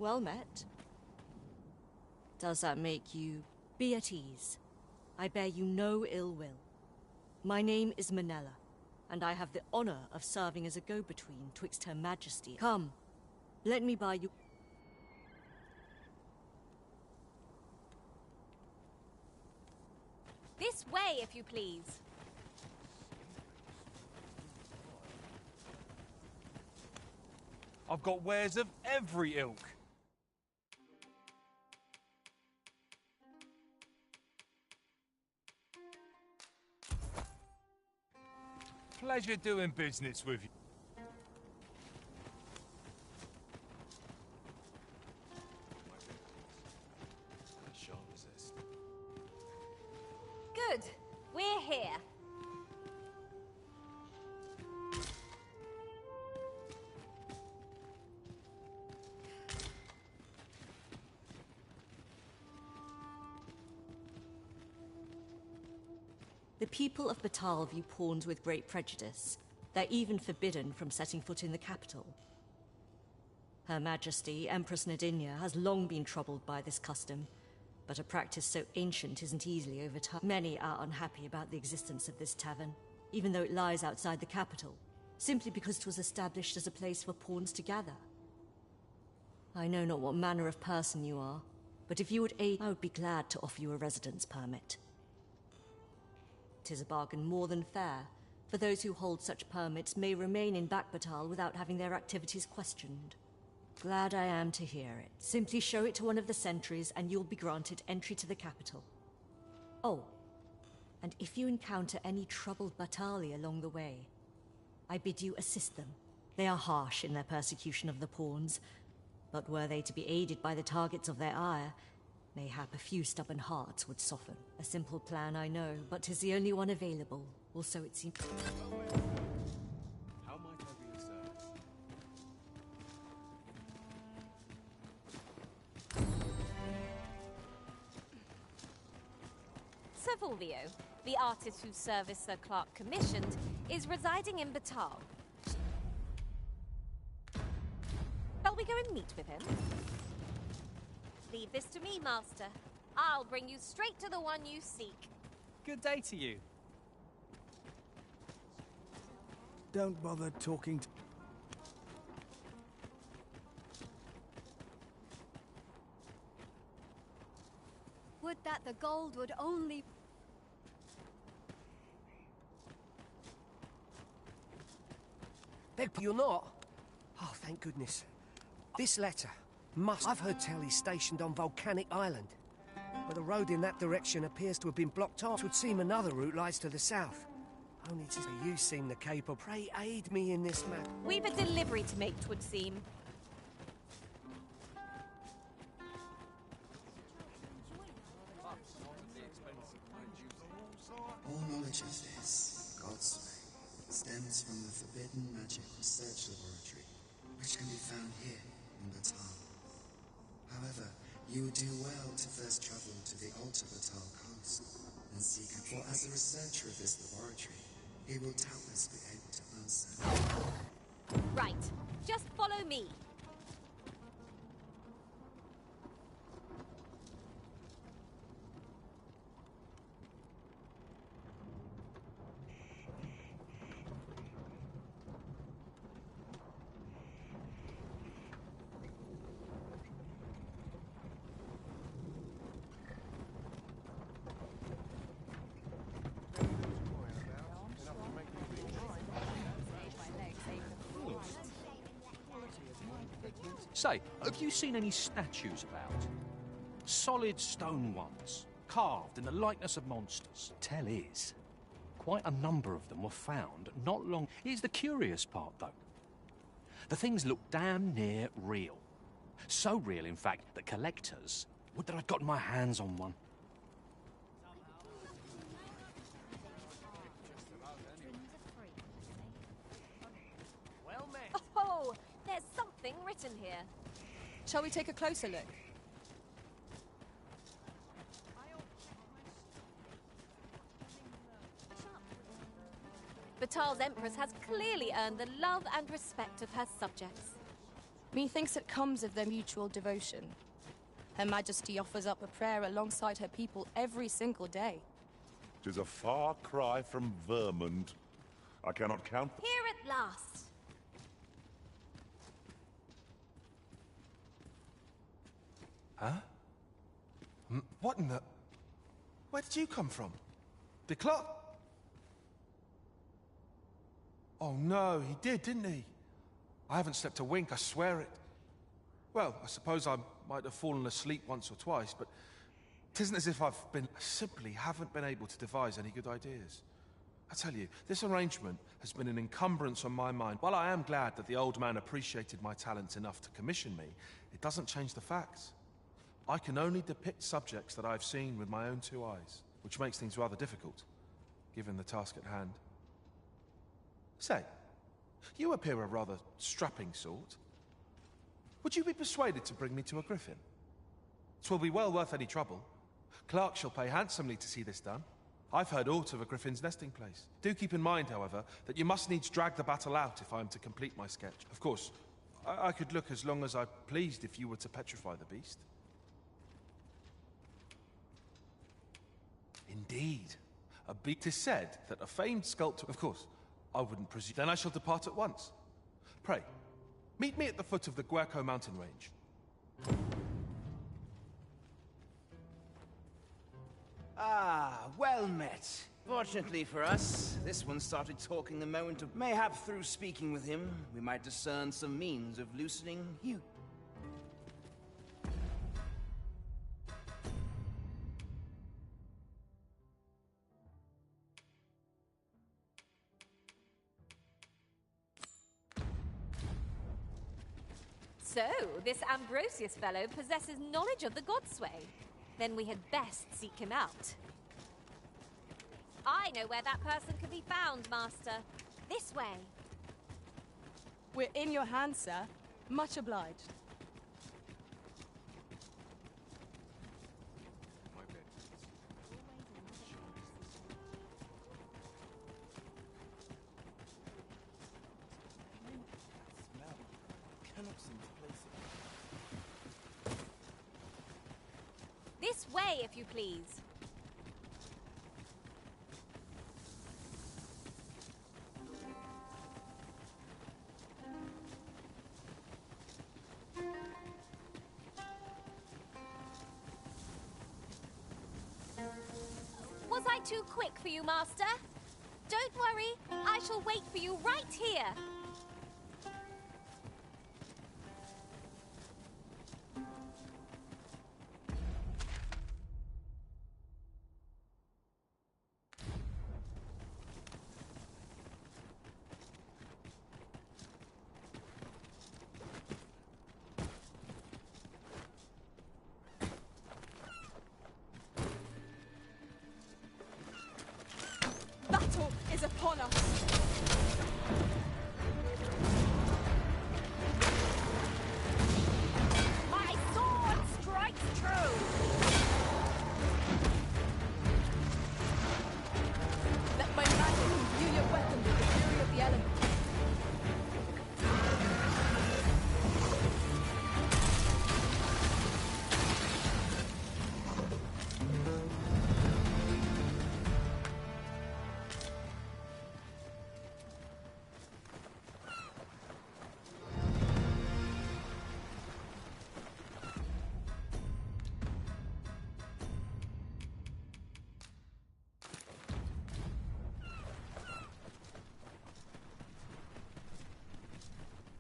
Well met. Does that make you be at ease? I bear you no ill will. My name is Manella, and I have the honor of serving as a go-between twixt Her Majesty. Come, let me buy you... This way, if you please. I've got wares of every ilk. Pleasure doing business with you. Good. We're here. The people of Batal view pawns with great prejudice. They're even forbidden from setting foot in the capital. Her Majesty, Empress Nadinia, has long been troubled by this custom, but a practice so ancient isn't easily overturned. Many are unhappy about the existence of this tavern, even though it lies outside the capital, simply because it was established as a place for pawns to gather. I know not what manner of person you are, but if you would aid, I would be glad to offer you a residence permit. 'Tis a bargain more than fair, for those who hold such permits may remain in Batal without having their activities questioned. Glad I am to hear it. Simply show it to one of the sentries and you'll be granted entry to the capital. Oh, and if you encounter any troubled Batali along the way, I bid you assist them. They are harsh in their persecution of the pawns, but were they to be aided by the targets of their ire, mayhap a few stubborn hearts would soften. A simple plan, I know, but 'tis the only one available, or so it seems. How might I be of service? Sir Fulvio, the artist whose service Sir Clark commissioned, is residing in Batal. Shall we go and meet with him? Leave this to me, Master. I'll bring you straight to the one you seek. Good day to you. Don't bother talking to... Would that the gold would only... You're not? Oh, thank goodness. This letter must... I've heard tell he's stationed on Volcanic Island, but the road in that direction appears to have been blocked off. It would seem another route lies to the south. Only to you seem the capable. Pray aid me in this matter. We've a delivery to make, 'twould seem. All knowledge of this, God's way, stems from the forbidden magic research laboratory, which can be found here in Batal. However, you would do well to first travel to the Alta Batal coast and seek a... For as a researcher of this laboratory, he will doubtless be able to answer. Right. Just follow me. Say, have you seen any statues about? Solid stone ones, carved in the likeness of monsters. Tell is, quite a number of them were found not long... Here's the curious part, though. The things look damn near real. So real, in fact, that collectors would that I'd gotten my hands on one. Well met. Oh, there's something written here. Shall we take a closer look? Batal's Empress has clearly earned the love and respect of her subjects. Methinks it comes of their mutual devotion. Her Majesty offers up a prayer alongside her people every single day. 'Tis a far cry from Vermont. I cannot count. Here at last. Huh? What in the... Where did you come from? The clock? Oh no, he did, didn't he? I haven't slept a wink, I swear it. Well, I suppose I might have fallen asleep once or twice, but it isn't as if I simply haven't been able to devise any good ideas. I tell you, this arrangement has been an encumbrance on my mind. While I am glad that the old man appreciated my talents enough to commission me, it doesn't change the facts. I can only depict subjects that I've seen with my own two eyes, which makes things rather difficult, given the task at hand. Say, you appear a rather strapping sort. Would you be persuaded to bring me to a griffin? 'Twill be well worth any trouble. Clark shall pay handsomely to see this done. I've heard aught of a griffin's nesting place. Do keep in mind, however, that you must needs drag the battle out if I am to complete my sketch. Of course, I could look as long as I pleased if you were to petrify the beast. Indeed. It is said that a famed sculptor... Of course, I wouldn't presume. Then I shall depart at once. Pray, meet me at the foot of the Guerco mountain range. Ah, well met. Fortunately for us, this one started talking the moment of... Mayhap through speaking with him, we might discern some means of loosening you. So, this Ambrosius fellow possesses knowledge of the Godsway. Then we had best seek him out. I know where that person can be found, Master. This way. We're in your hands, sir. Much obliged. This way, if you please. Was I too quick for you, Master? Don't worry, I shall wait for you right here. Battle is upon us! My sword strikes true! Let my magic imbue your weapon with the fury of the elements.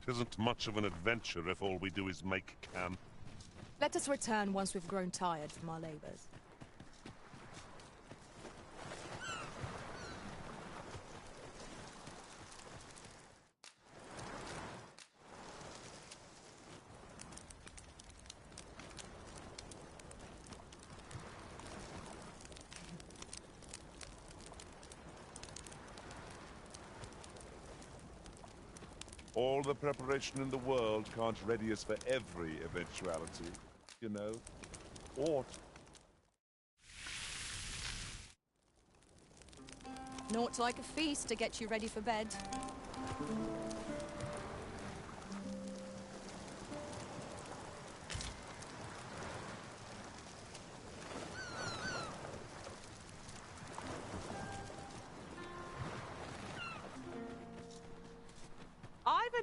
Tisn't much of an adventure if all we do is make camp. Let us return once we've grown tired from our labors. All the preparation in the world can't ready us for every eventuality, you know. Ought. Naught like a feast to get you ready for bed.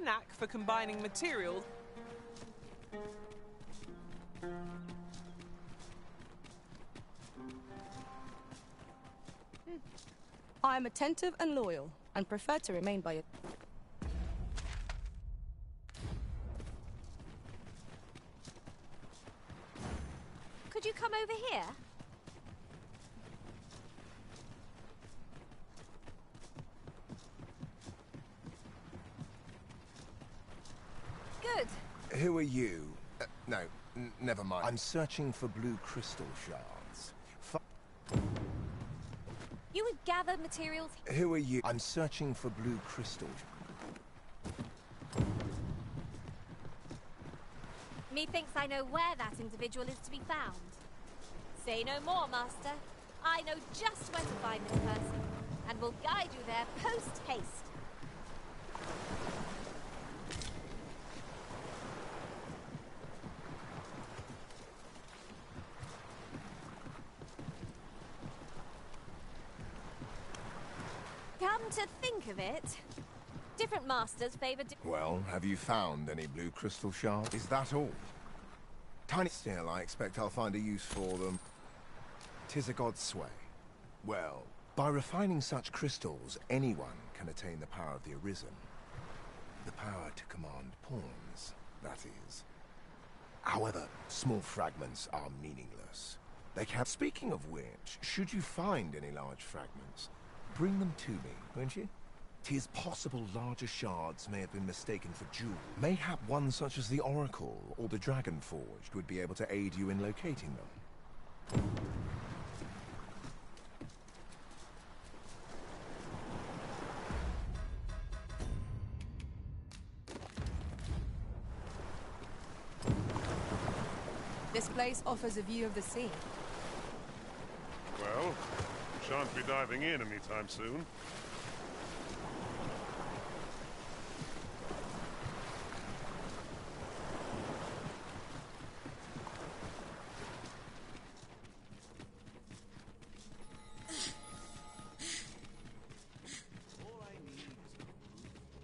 a knack for combining materials. I am attentive and loyal, and prefer to remain by it. Could you come over here? Good. Who are you? No, never mind. I'm searching for blue crystal shards. You would gather materials. Who are you? I'm searching for blue crystal. Methinks I know where that individual is to be found. Say no more, Master. I know just where to find this person, and will guide you there post-haste. Come to think of it, different masters favor. Well, have you found any blue crystal shards? Is that all? Tiny still, I expect I'll find a use for them. 'Tis a god's sway. Well, by refining such crystals, anyone can attain the power of the Arisen. The power to command pawns, that is. However, small fragments are meaningless. They can. Speaking of which, should you find any large fragments, bring them to me, won't you? 'Tis possible larger shards may have been mistaken for jewels. Mayhap one such as the Oracle or the Dragon Forged would be able to aid you in locating them. This place offers a view of the sea. Well, shan't be diving in anytime soon.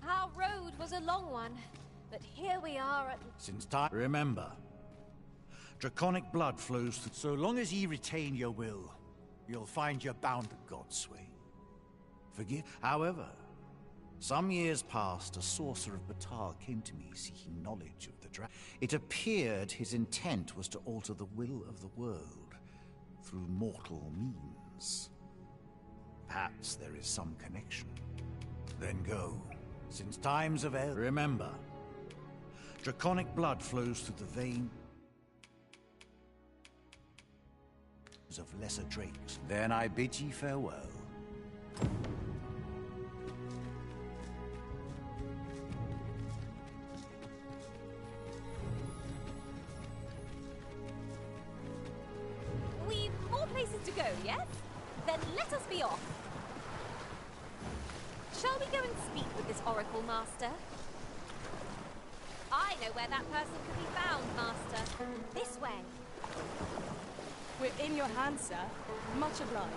Our road was a long one, but here we are at... Since time... Remember, draconic blood flows through... So long as ye retain your will, you'll find you're bound to God's way. Forgive... However, some years past, a sorcerer of Batal came to me seeking knowledge of the dragon. It appeared his intent was to alter the will of the world through mortal means. Perhaps there is some connection. Then go. Since times of eld, remember, draconic blood flows through the veins of lesser drakes. Then I bid ye farewell. We've more places to go, yes? Then let us be off. Shall we go and speak with this Oracle, Master? I know where that person can be found, Master. This way. We're in your hands, sir. Much obliged.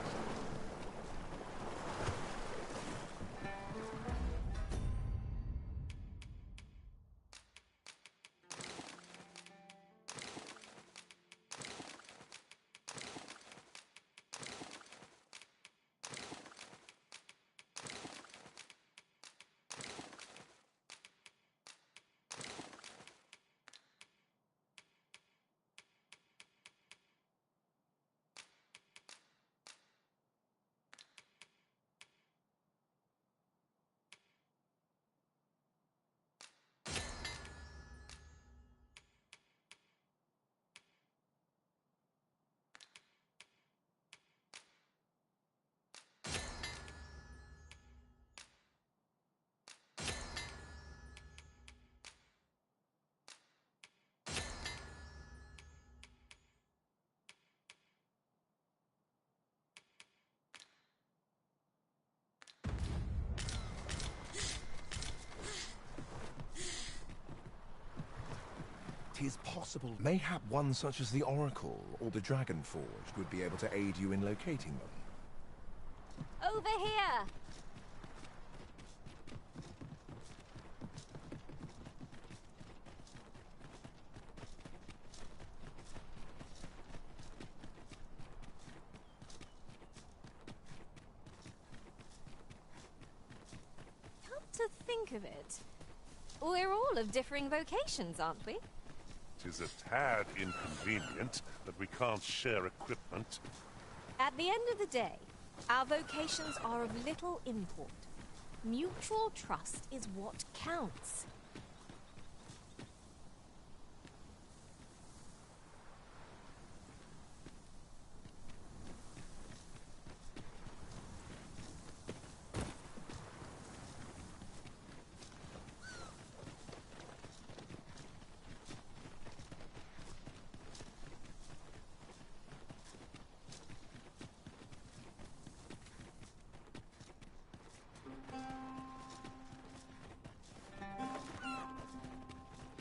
Tis possible mayhap one such as the Oracle or the Dragon Forged would be able to aid you in locating them. Over here! think of it, we're all of differing vocations, aren't we? 'Tis a tad inconvenient that we can't share equipment. At the end of the day, our vocations are of little import. Mutual trust is what counts.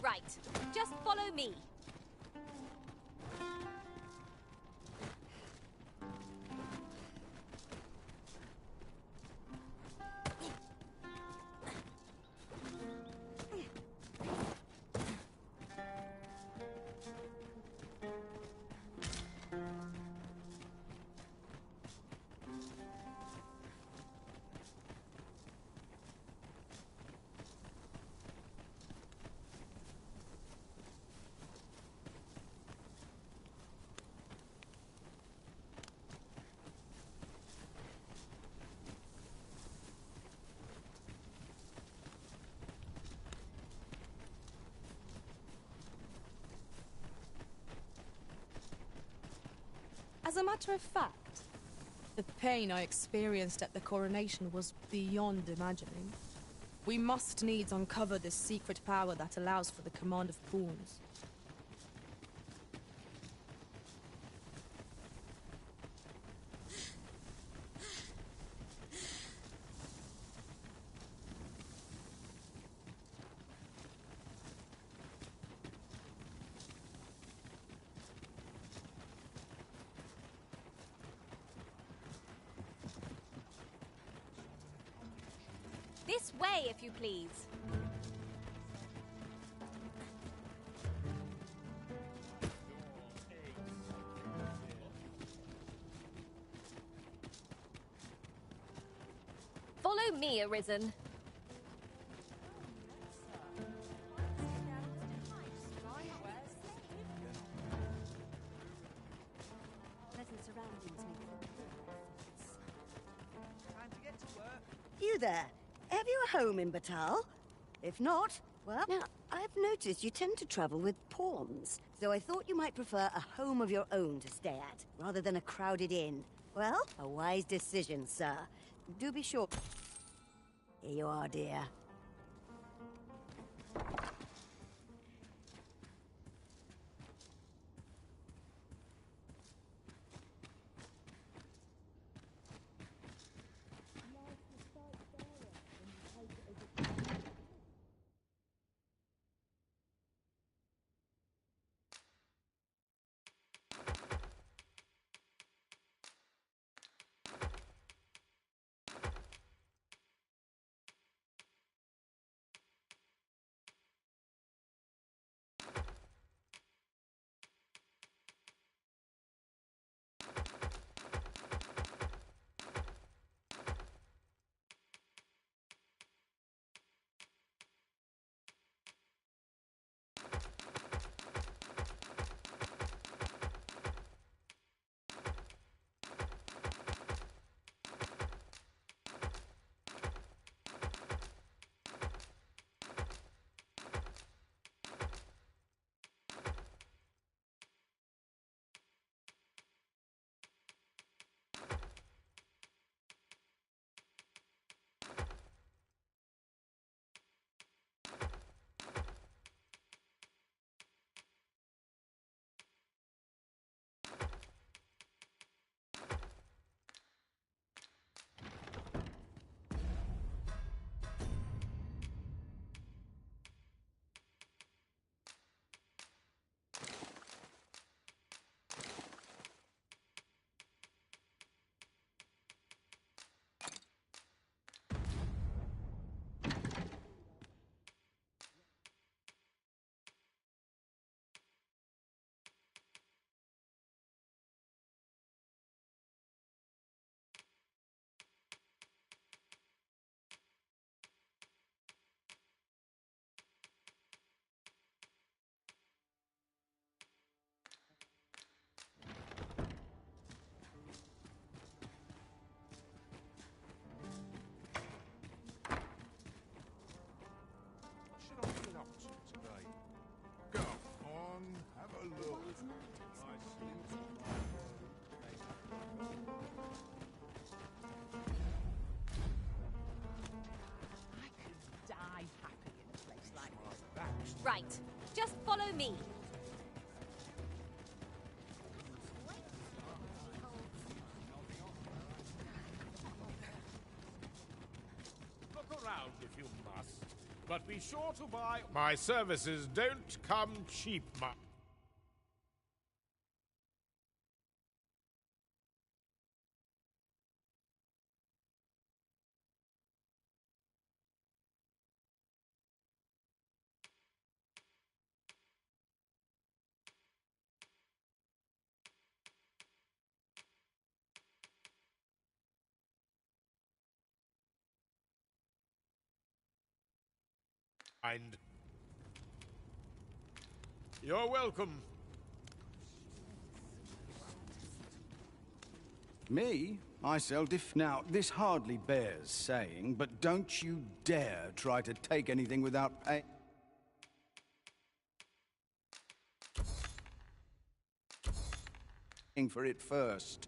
Right, just follow me. As a matter of fact, the pain I experienced at the coronation was beyond imagining. We must needs uncover this secret power that allows for the command of pawns. This way, if you please. Follow me, Arisen. Pleasant surroundings make for good performance. Time to get to work. You there? Have you a home in Batal? If not, well, now, I've noticed you tend to travel with pawns, so I thought you might prefer a home of your own to stay at, rather than a crowded inn. Well, a wise decision, sir. Do be sure. Here you are, dear. right. Just follow me. Look around if you must, but be sure to buy. My services don't come cheap, And you're welcome. Me? I sell Now, this hardly bears saying, but don't you dare try to take anything without paying for it first.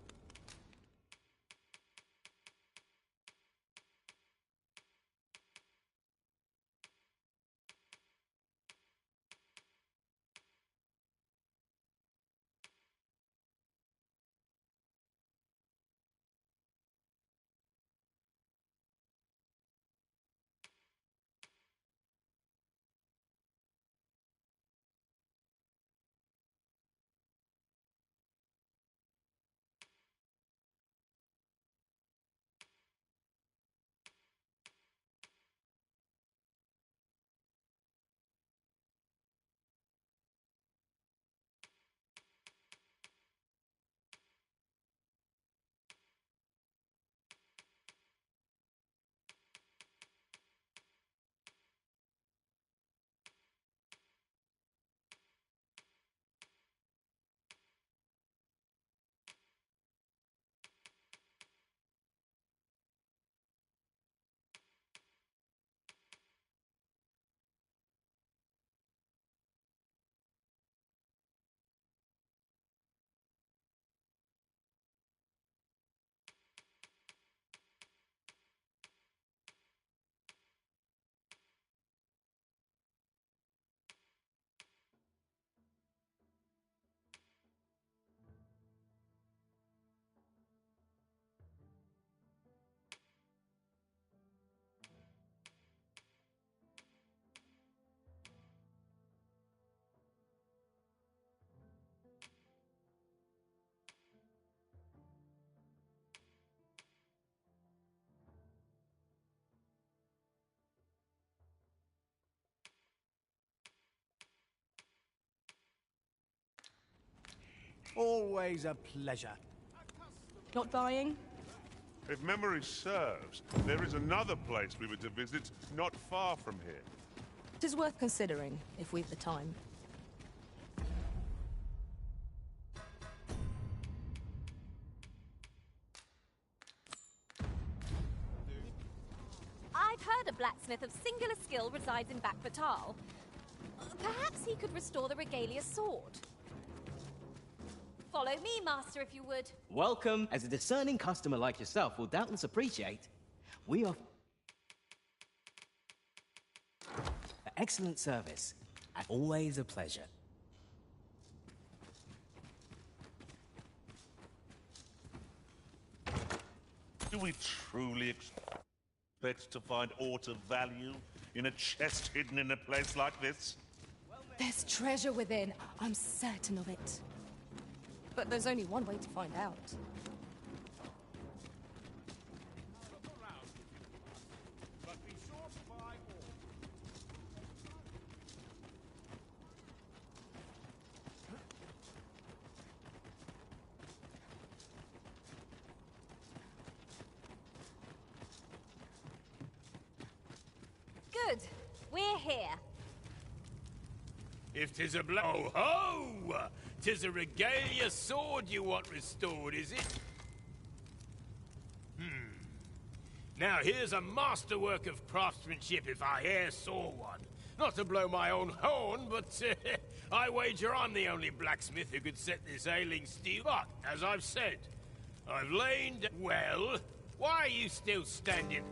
Always a pleasure. Not buying? If memory serves, there is another place we were to visit not far from here. It is worth considering, if we've the time. I've heard a blacksmith of singular skill resides in Backbatal. Perhaps he could restore the Regalia sword. Follow me, Master, if you would. Welcome. As a discerning customer like yourself will doubtless appreciate, we offer excellent service, and always a pleasure. Do we truly expect to find aught of value in a chest hidden in a place like this? There's treasure within. I'm certain of it. But there's only one way to find out. Good. We're here. If 'tis a Oh ho! 'Tis a Regalia sword you want restored, is it? Now here's a masterwork of craftsmanship if I e'er saw one. Not to blow my own horn, but I wager I'm the only blacksmith who could set this ailing steel. But, as I've said, I've lain... Well, why are you still standing?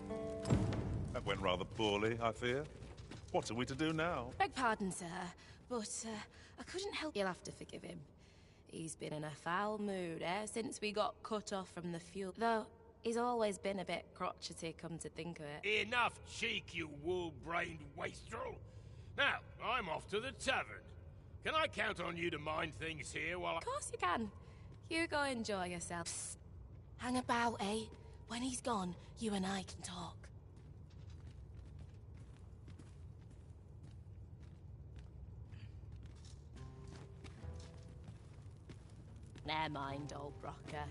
That went rather poorly, I fear. What are we to do now? Beg pardon, sir, but I couldn't help. You'll have to forgive him. He's been in a foul mood since we got cut off from the fuel. Though, he's always been a bit crotchety, come to think of it. Enough cheek, you wool-brained wastrel. Now, I'm off to the tavern. Can I count on you to mind things here while I... Of course you can. You go enjoy yourself. Psst. Hang about, eh? When he's gone, you and I can talk. Never mind, old Brocker.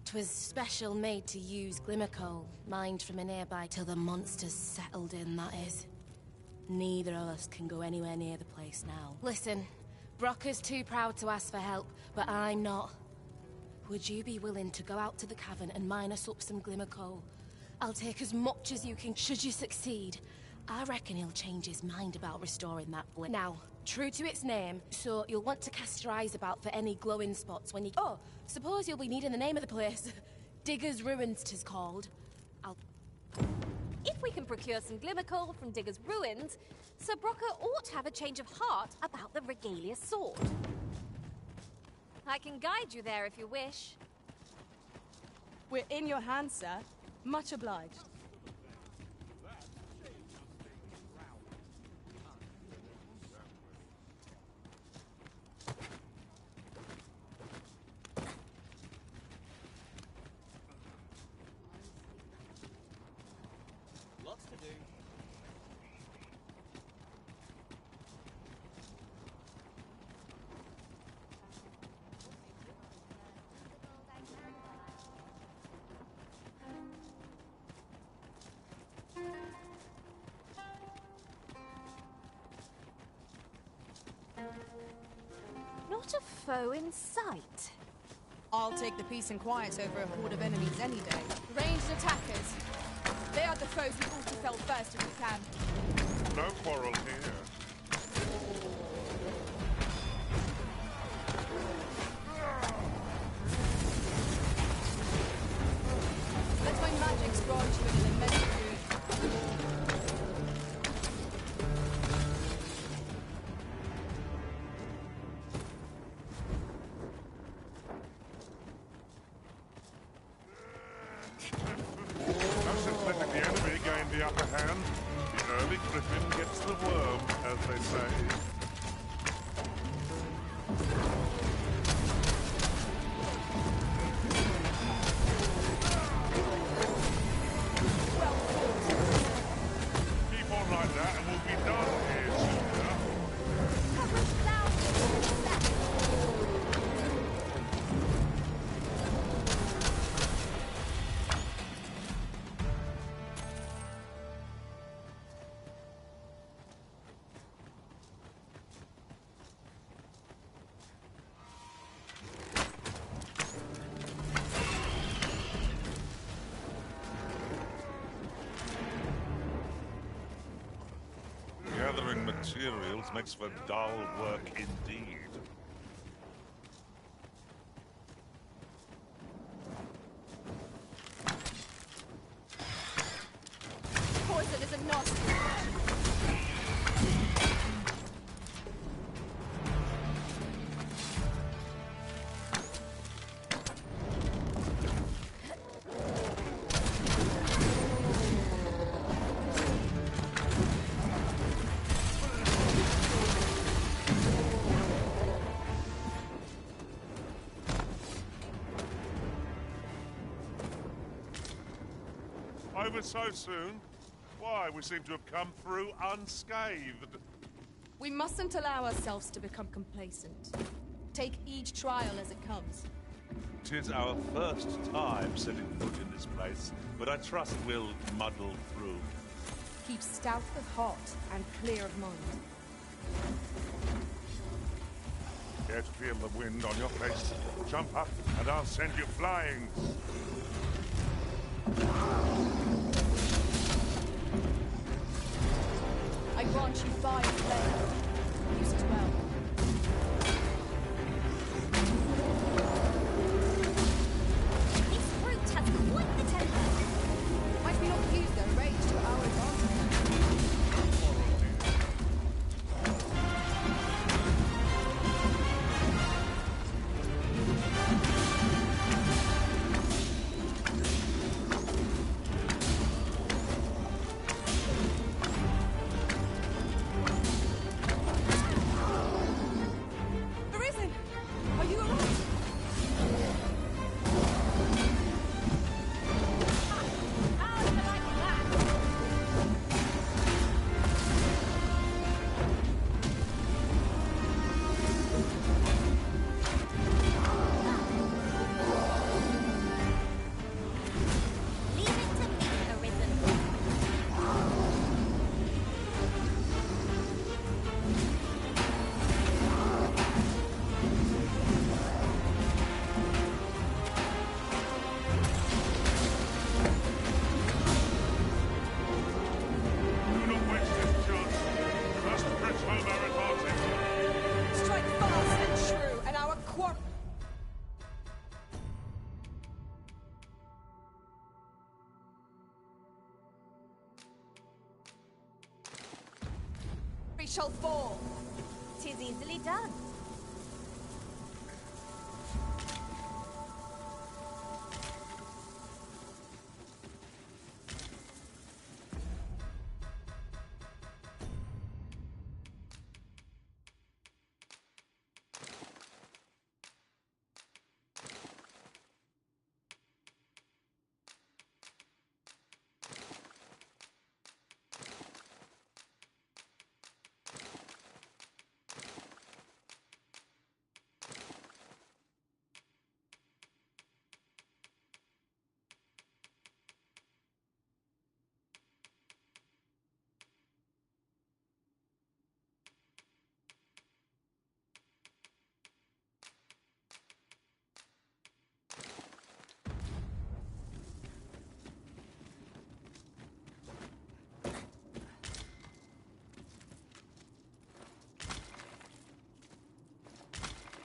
'Twas special made to use glimmer coal, mined from a nearby till the monsters settled in, that is. Neither of us can go anywhere near the place now. Listen, Brocker's too proud to ask for help, but I'm not. Would you be willing to go out to the cavern and mine us up some glimmer coal? I'll take as much as you can. Should you succeed, I reckon he'll change his mind about restoring that blade. Now, true to its name, so you'll want to cast your eyes about for any glowing spots when you... Oh, suppose you'll be needing the name of the place. Digger's Ruins, 'tis called. If we can procure some glimmer coal from Digger's Ruins, Sir Brocker ought to have a change of heart about the Regalia sword. I can guide you there if you wish. We're in your hands, sir. Much obliged. Lots to do. Not a foe in sight. I'll take the peace and quiet over a horde of enemies any day. Ranged attackers. They are the foes we ought to fell first if we can. No quarrel here. Let my magic grant you an immense boon. Now since letting the enemy gain the upper hand, the early griffin gets the worm, as they say. Keep on like that and we'll be done here soon enough. Gathering materials makes for dull work indeed. Poison is a knot. Over so soon? Why, we seem to have come through unscathed. We mustn't allow ourselves to become complacent. Take each trial as it comes. 'Tis our first time setting foot in this place, but I trust we'll muddle through. Keep stout of heart and clear of mind. Care to feel the wind on your face? Jump up, and I'll send you flying. I grant you fire flame. Use it well. This brute has quite the temper. Might we not use their rage to our advantage? shall fall. 'Tis easily done.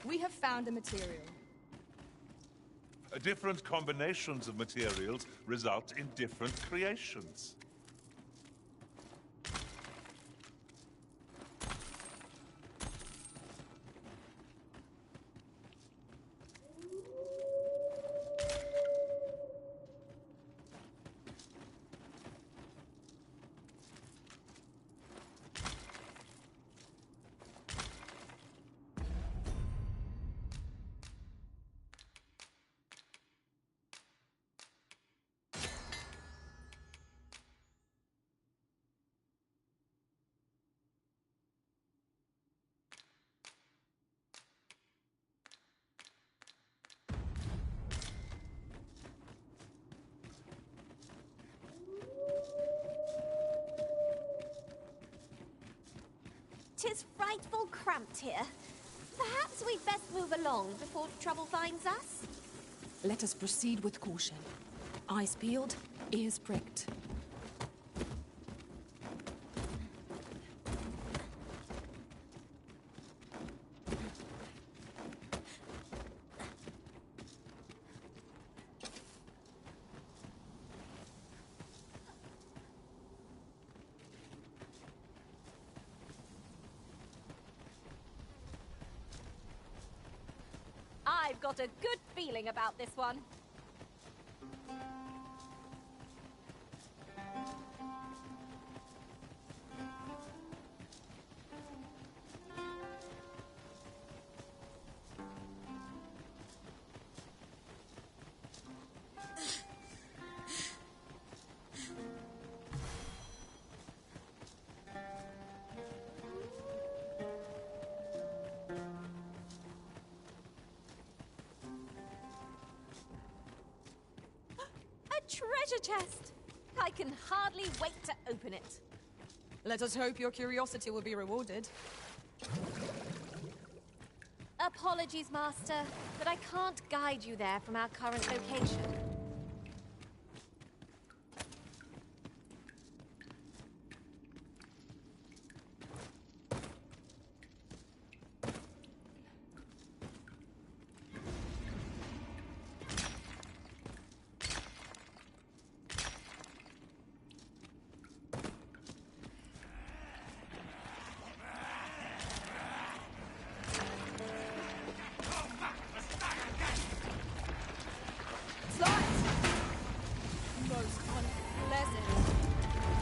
We have found a material. Different combinations of materials result in different creations. Tis frightful cramped here. Perhaps we'd best move along before trouble finds us. Let us proceed with caution. Eyes peeled, ears pricked. I've got a good feeling about this one. Treasure chest! I can hardly wait to open it. Let us hope your curiosity will be rewarded. Apologies, Master, but I can't guide you there from our current location.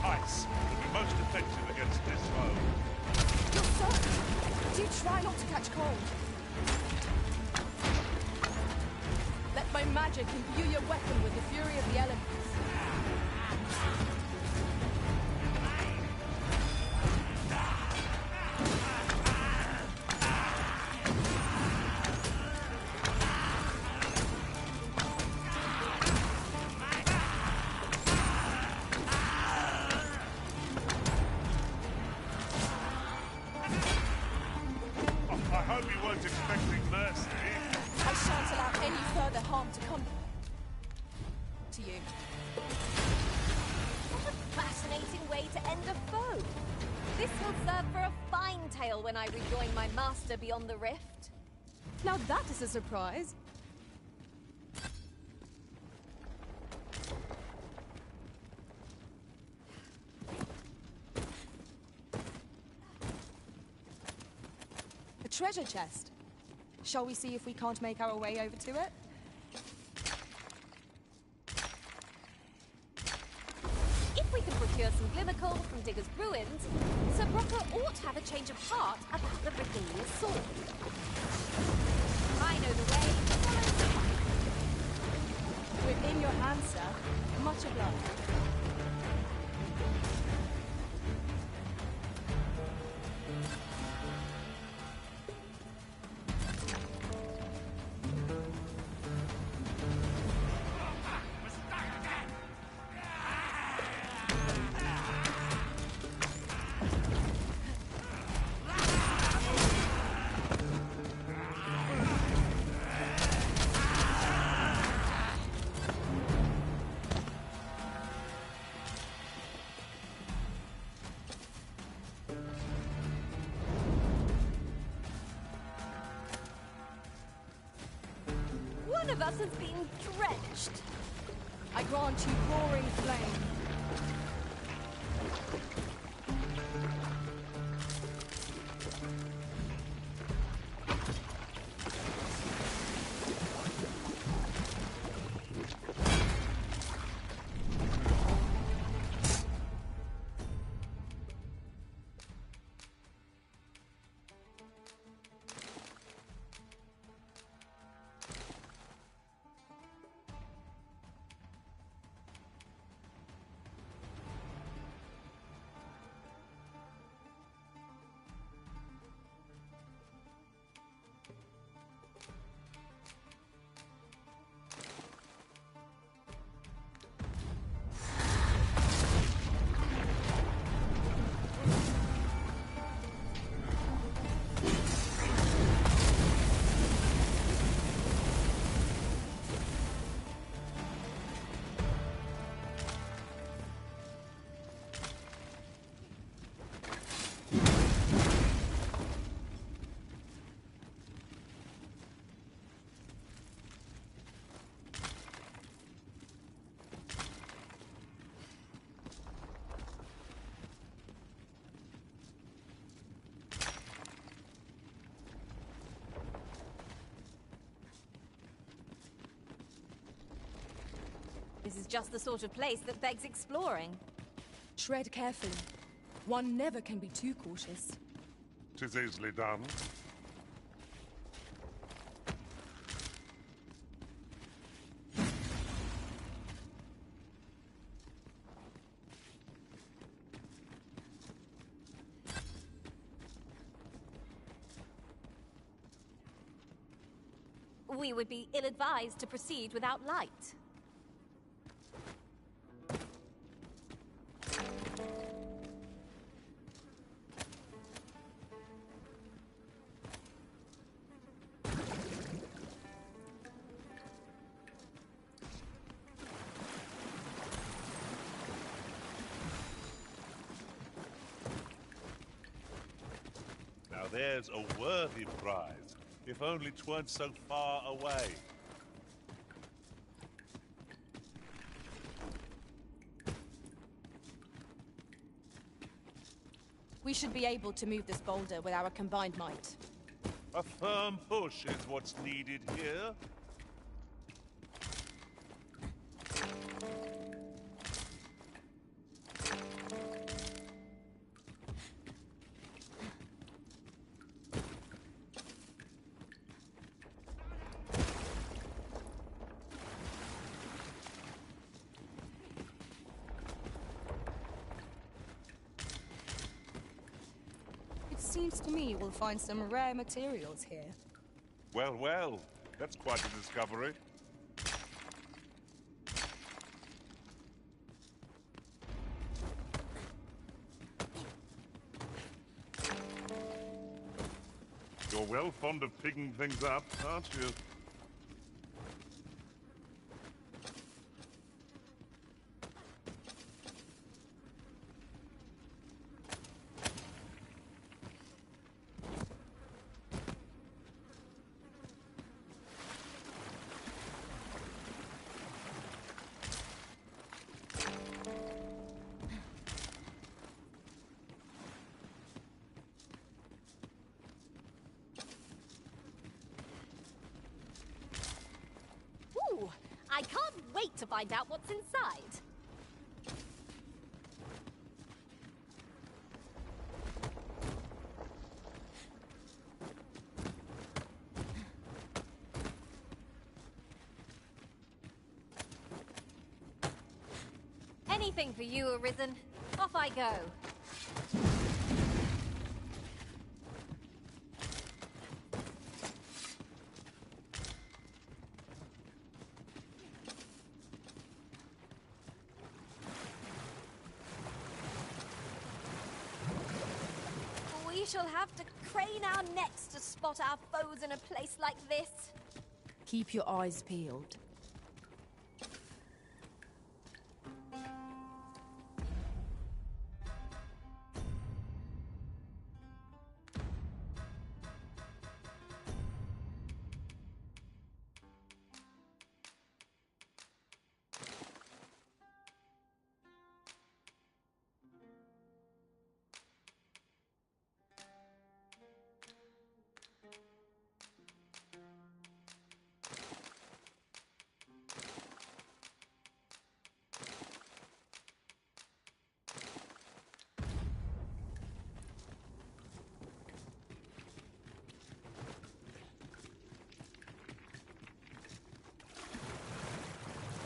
Ice will be most effective against this foe. Your son! Do try not to catch cold. Let my magic imbue your weapon with the fury of the elements. I shan't allow any further harm to come to you. What a fascinating way to end a foe. This will serve for a fine tale when I rejoin my master beyond the rift. Now that is a surprise. treasure chest. Shall we see if we can't make our way over to it? If we can procure some glimmer coal from Digger's ruins, Sir Brocker ought to have a change of heart about the Britannia sword. I know the way. Follow me. Within your hands, sir. Much obliged. One of us has been drenched. I grant you roaring flame. This is just the sort of place that begs exploring. Tread carefully. One never can be too cautious. 'Tis easily done. We would be ill-advised to proceed without light. Now there's a worthy prize, if only 'tweren't so far away. We should be able to move this boulder with our combined might. A firm push is what's needed here. Seems to me we'll find some rare materials here. Well, well, that's quite a discovery. You're well fond of picking things up, aren't you? to find out what's inside. Anything for you, Arisen. Off I go. We shall have to crane our necks to spot our foes in a place like this. Keep your eyes peeled.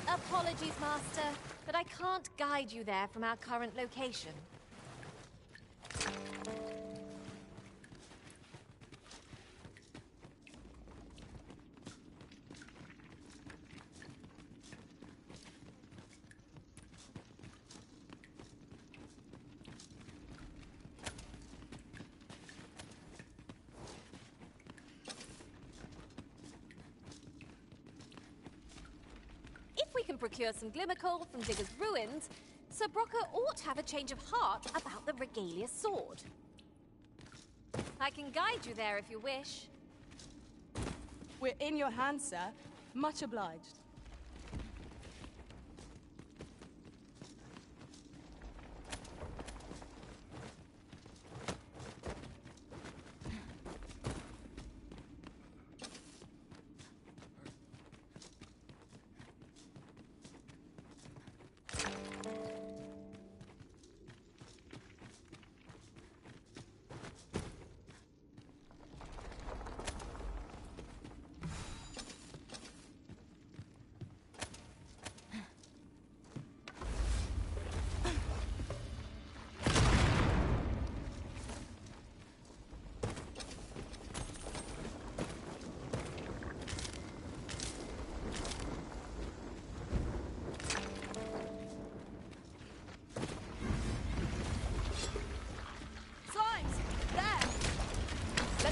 Apologies, Master, but I can't guide you there from our current location. If we can procure some glimmer coal from Digger's ruins, Sir Brocker ought to have a change of heart about the Regalia sword. I can guide you there if you wish. We're in your hands, sir. Much obliged.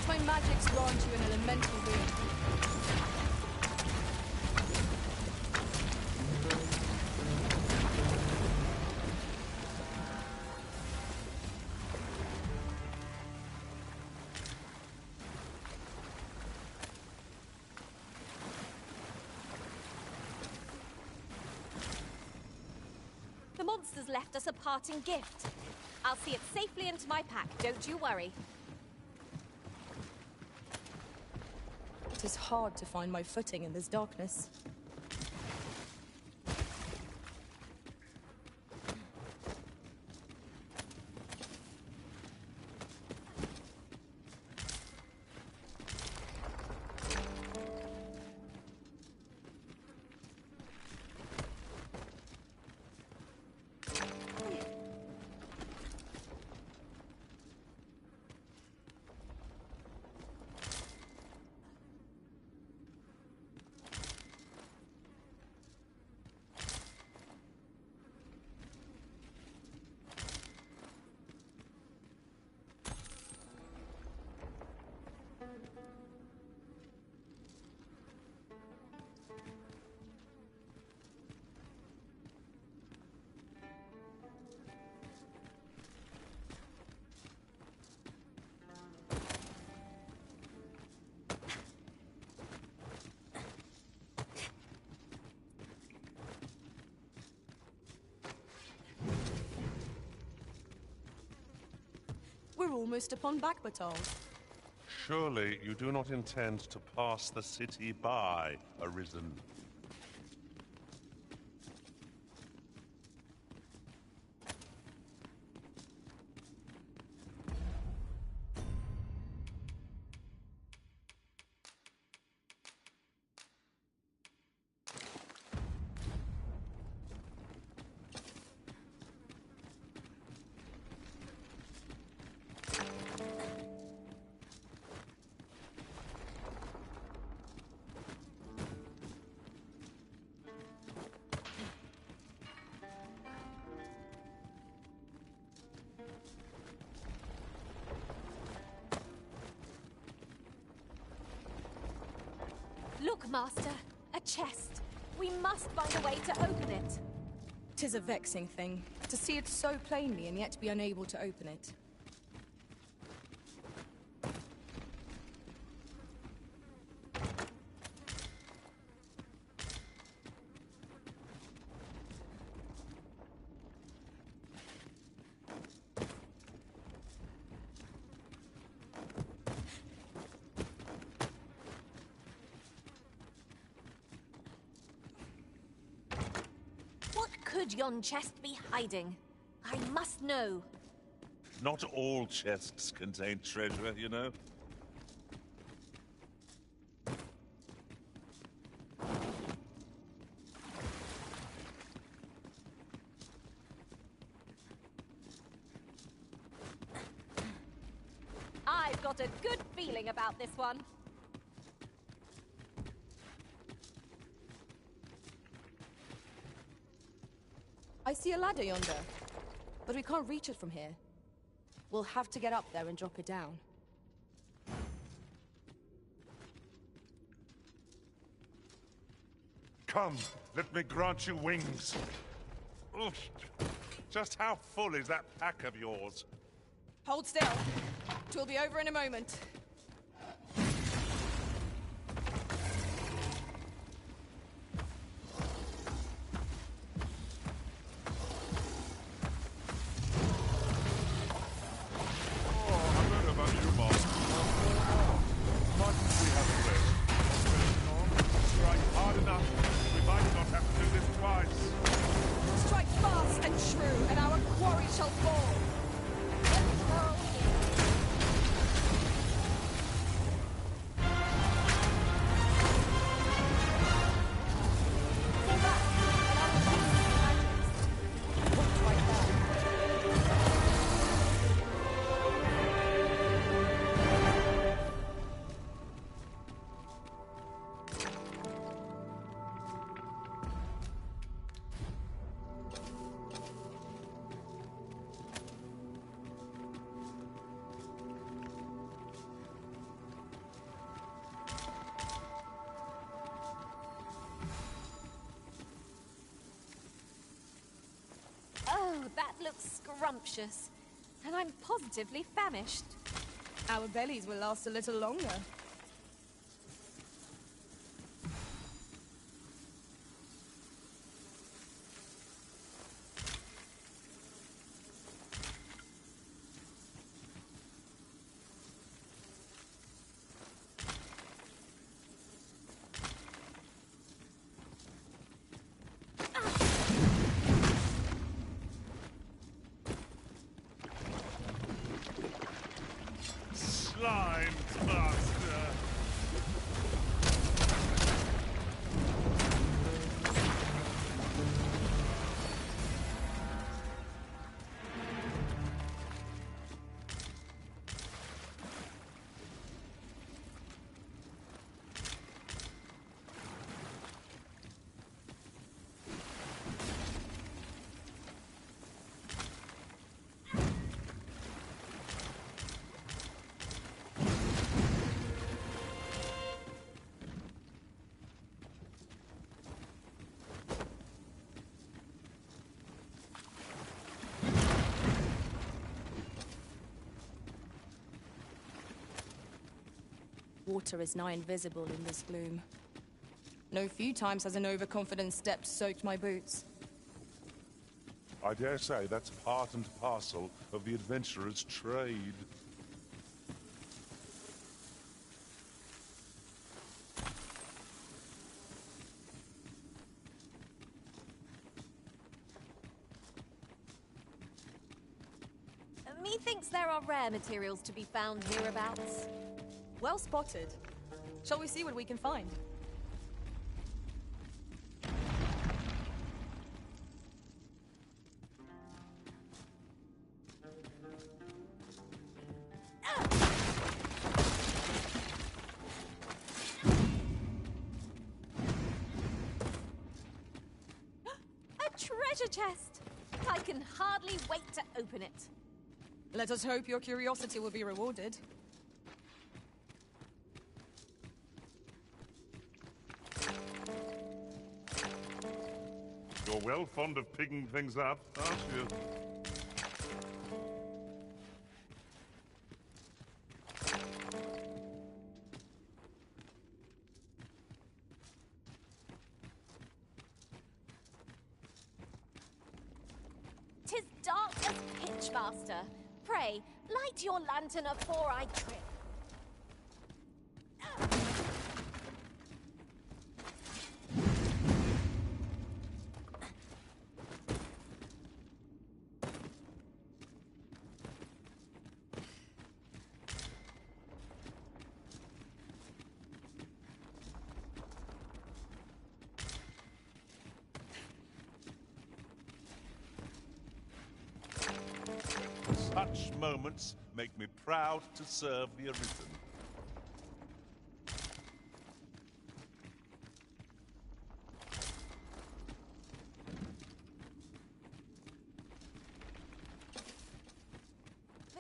My magics grant you an elemental being. The monsters left us a parting gift. I'll see it safely into my pack, don't you worry. It is hard to find my footing in this darkness. We're almost upon Backbatal. Surely you do not intend to pass the city by, Arisen. Look, Master. A chest. We must find a way to open it. 'Tis a vexing thing, to see it so plainly and yet be unable to open it. What could yon chest be hiding? I must know. Not all chests contain treasure, you know. I've got a good feeling about this one. I see a ladder yonder, but we can't reach it from here. We'll have to get up there and drop it down. Come, let me grant you wings. Oof. Just how full is that pack of yours? Hold still. 'Twill be over in a moment. Strike fast and true, and our quarry shall fall. Oh, that looks scrumptious. And I'm positively famished. Our bellies will last a little longer. Slime master. Water is nigh invisible in this gloom. No few times has an overconfident step soaked my boots. I dare say that's part and parcel of the adventurer's trade. Methinks there are rare materials to be found hereabouts. Well spotted. Shall we see what we can find? A treasure chest! I can hardly wait to open it. Let us hope your curiosity will be rewarded. You're well fond of picking things up, aren't you? "'Tis dark as pitch, master. Pray, light your lantern afore I trip." Such moments make me proud to serve the Arisen.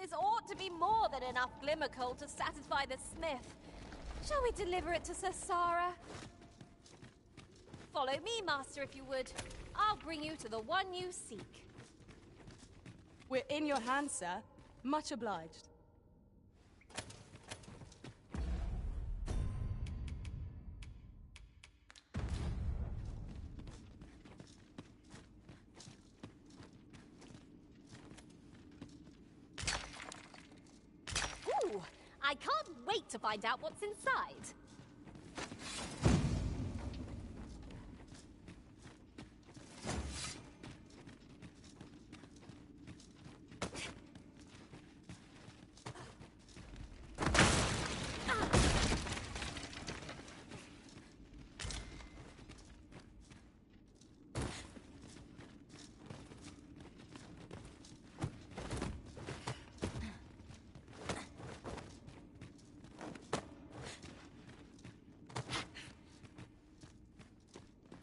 This ought to be more than enough glimmer coal to satisfy the smith. Shall we deliver it to Sir Sara? Follow me, master, if you would. I'll bring you to the one you seek. We're in your hands, sir. Much obliged. Ooh, I can't wait to find out what's inside.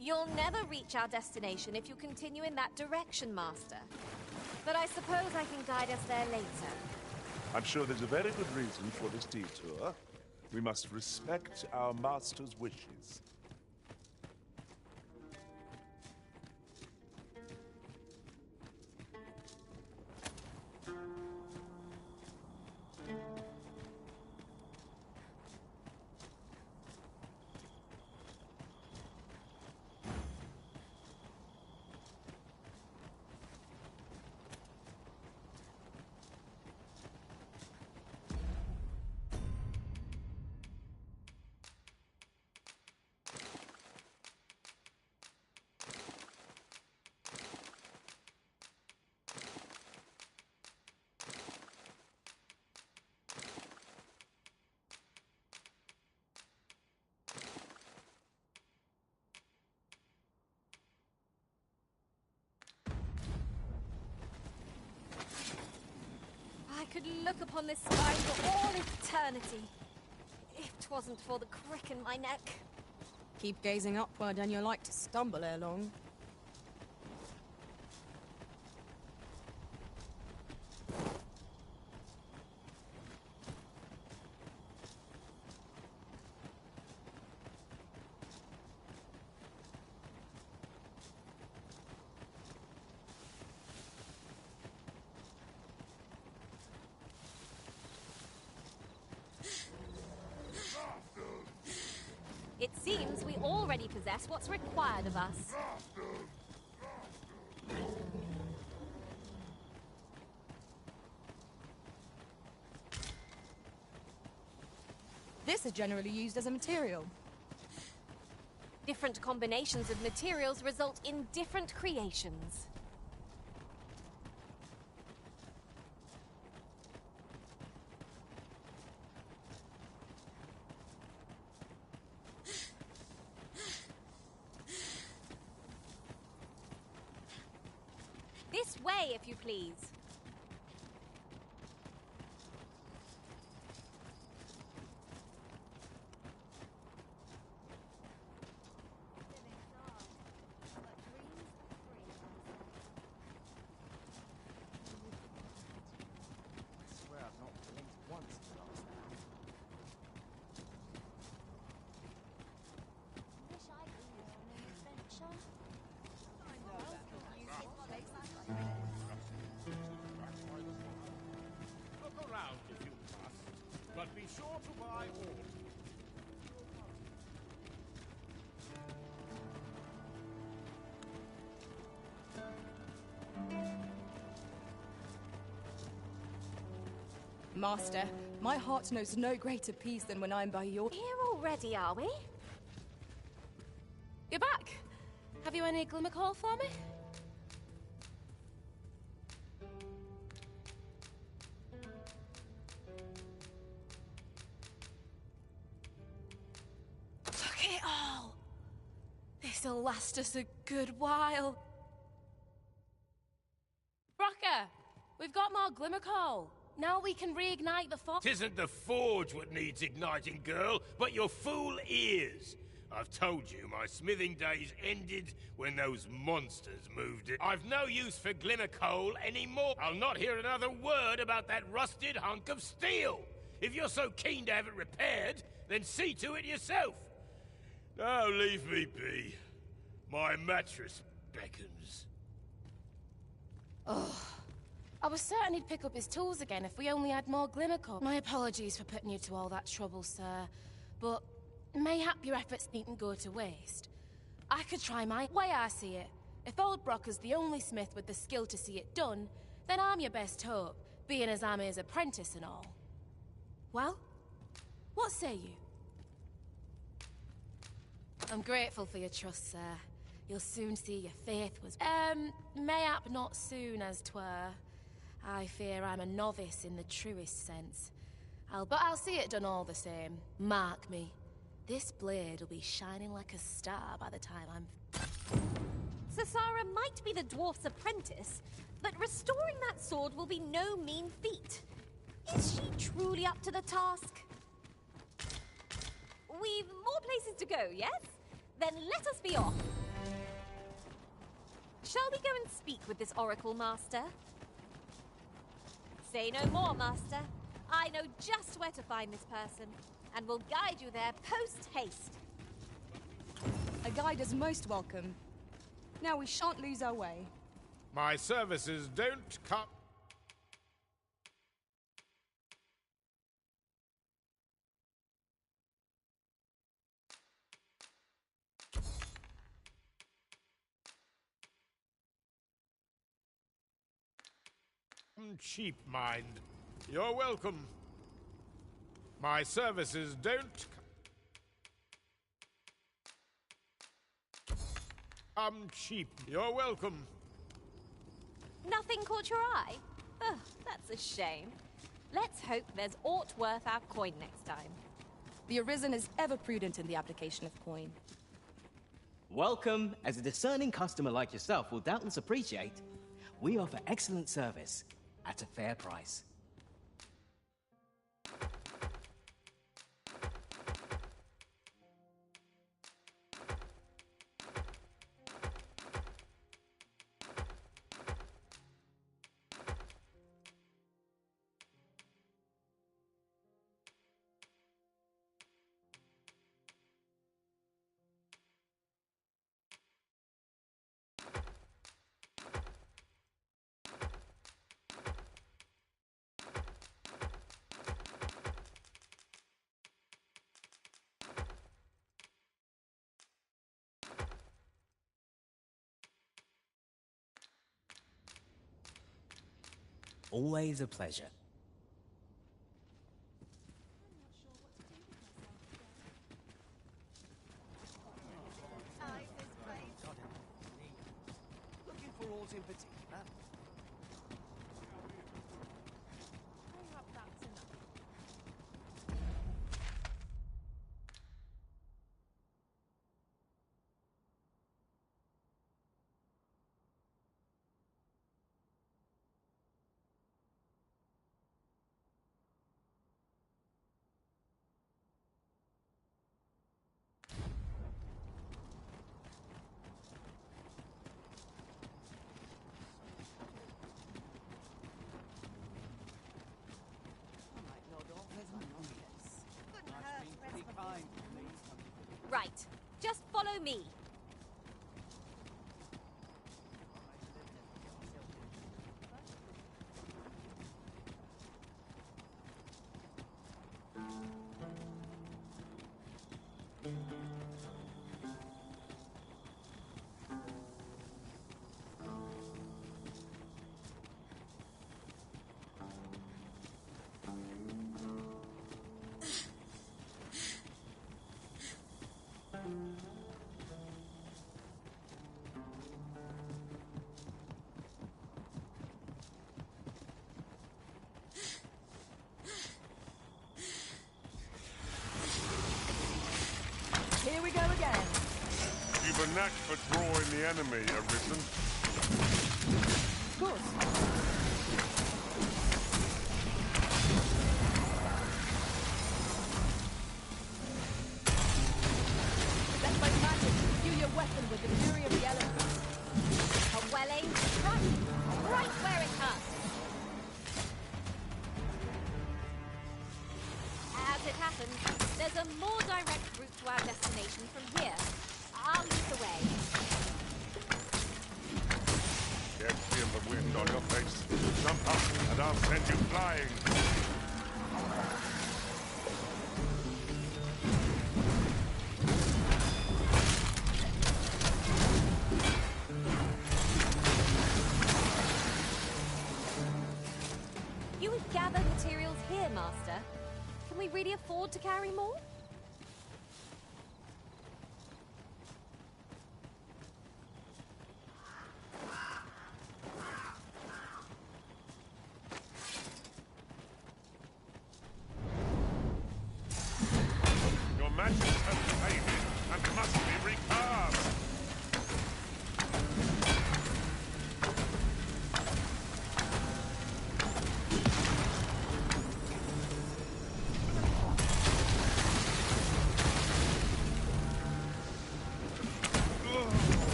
You'll never reach our destination if you continue in that direction, Master. But I suppose I can guide us there later. I'm sure there's a very good reason for this detour. We must respect our master's wishes. I could look upon this sky for all eternity, if 'twasn't for the crick in my neck. Keep gazing upward and you're like to stumble ere long. It seems we already possess what's required of us. This is generally used as a material. Different combinations of materials result in different creations. This way, if you please. Master, my heart knows no greater peace than when I'm by your... Here already, are we? You're back. Have you any glimmercoal for me? Look at it all. This'll last us a good while. Brocker, we've got more glimmercoal. Now we can reignite the forge. Tisn't the forge what needs igniting, girl, but your fool ears. I've told you my smithing days ended when those monsters moved it. I've no use for glimmercoal anymore. I'll not hear another word about that rusted hunk of steel. If you're so keen to have it repaired, then see to it yourself. Now leave me be. My mattress beckons. Oh, I was certain he'd pick up his tools again if we only had more glimmercoal. My apologies for putting you to all that trouble, sir, but mayhap your efforts needn't go to waste. I could try my way I see it. If old Brocker's the only smith with the skill to see it done, then I'm your best hope, being as I'm his apprentice and all. Well, what say you? I'm grateful for your trust, sir. You'll soon see your faith was... mayhap not soon as 'twere. I fear I'm a novice in the truest sense. But I'll see it done all the same. Mark me. This blade will be shining like a star by the time I'm... Sasara might be the dwarf's apprentice, but restoring that sword will be no mean feat. Is she truly up to the task? We've more places to go, yes? Then let us be off. Shall we go and speak with this Oracle Master? Say no more, Master. I know just where to find this person, and will guide you there post-haste. A guide is most welcome. Now we shan't lose our way. My services don't come... cheap, mind. You're welcome. My services don't come cheap. You're welcome. Nothing caught your eye? Ugh, that's a shame. Let's hope there's aught worth our coin next time. The Arisen is ever prudent in the application of coin. Welcome. As a discerning customer like yourself will doubtless appreciate, we offer excellent service at a fair price. Always a pleasure. Looking for aught in particular? Right. Just follow me. knack for drawing the enemy, Arisen. Of course. Let my magic fuel your weapon with the fury of the elements. A well-aimed thrust, right where it hurts. As it happens, there's a more direct route to our destination from here. I'll lead the way. Get feel the wind on your face. Jump up, and I'll send you flying. You would gather materials here, Master. Can we really afford to carry more? Your magic has faded and must be recast.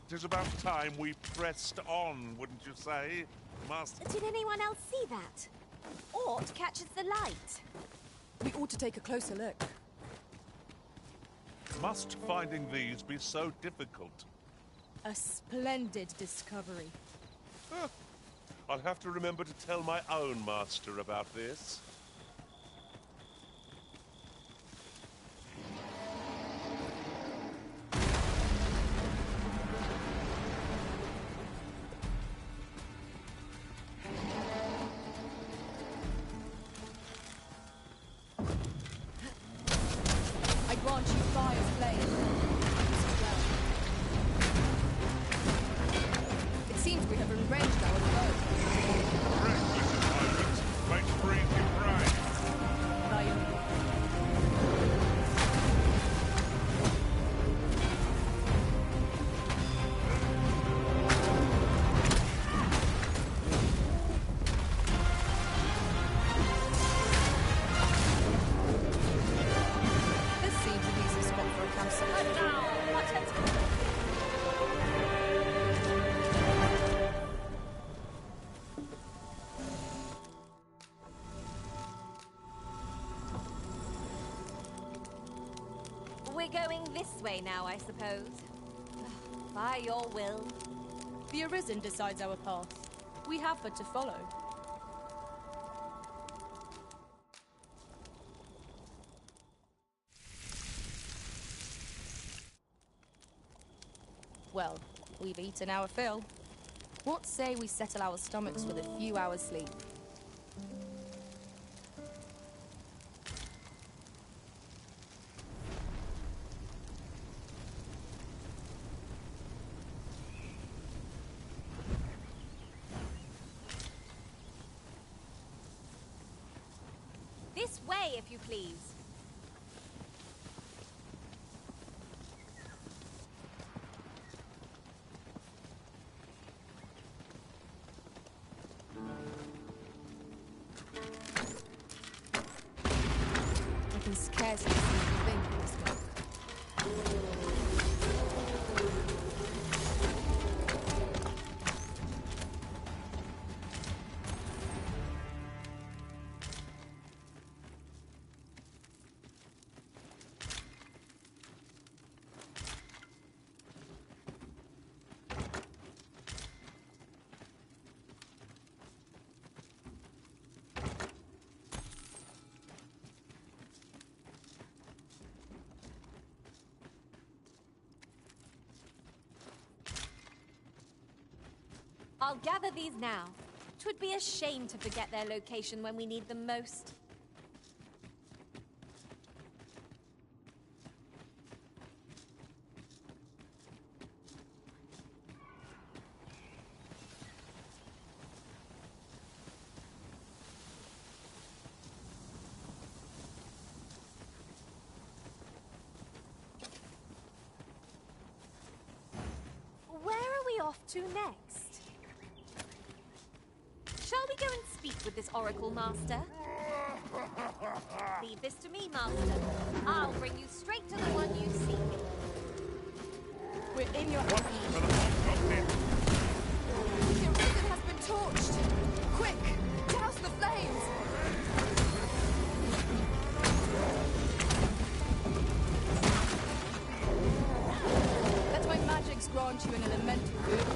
It is about time we pressed on, wouldn't you say, Master? Did anyone else see that? Ort catches the light. We ought to take a closer look. Must finding these be so difficult? A splendid discovery. Huh. I'll have to remember to tell my own master about this. I grant you fire's flame. Use it well. It seems we have arranged our foe. Might freeze your pride. By your This seems an easy spot for a campsite. We're going this way now, I suppose. By your will. The Arisen decides our path. We have but to follow. Well, we've eaten our fill. What say we settle our stomachs with a few hours' sleep? This way, if you please. I can scarcely see a thing in the smoke. I'll gather these now. 'Twould be a shame to forget their location when we need them most. Where are we off to next? Shall we go and speak with this Oracle Master? Leave this to me, Master. I'll bring you straight to the one you seek. We're in your hands. The arisen has been torched. Quick, douse the flames. Let my magics grant you an elemental good.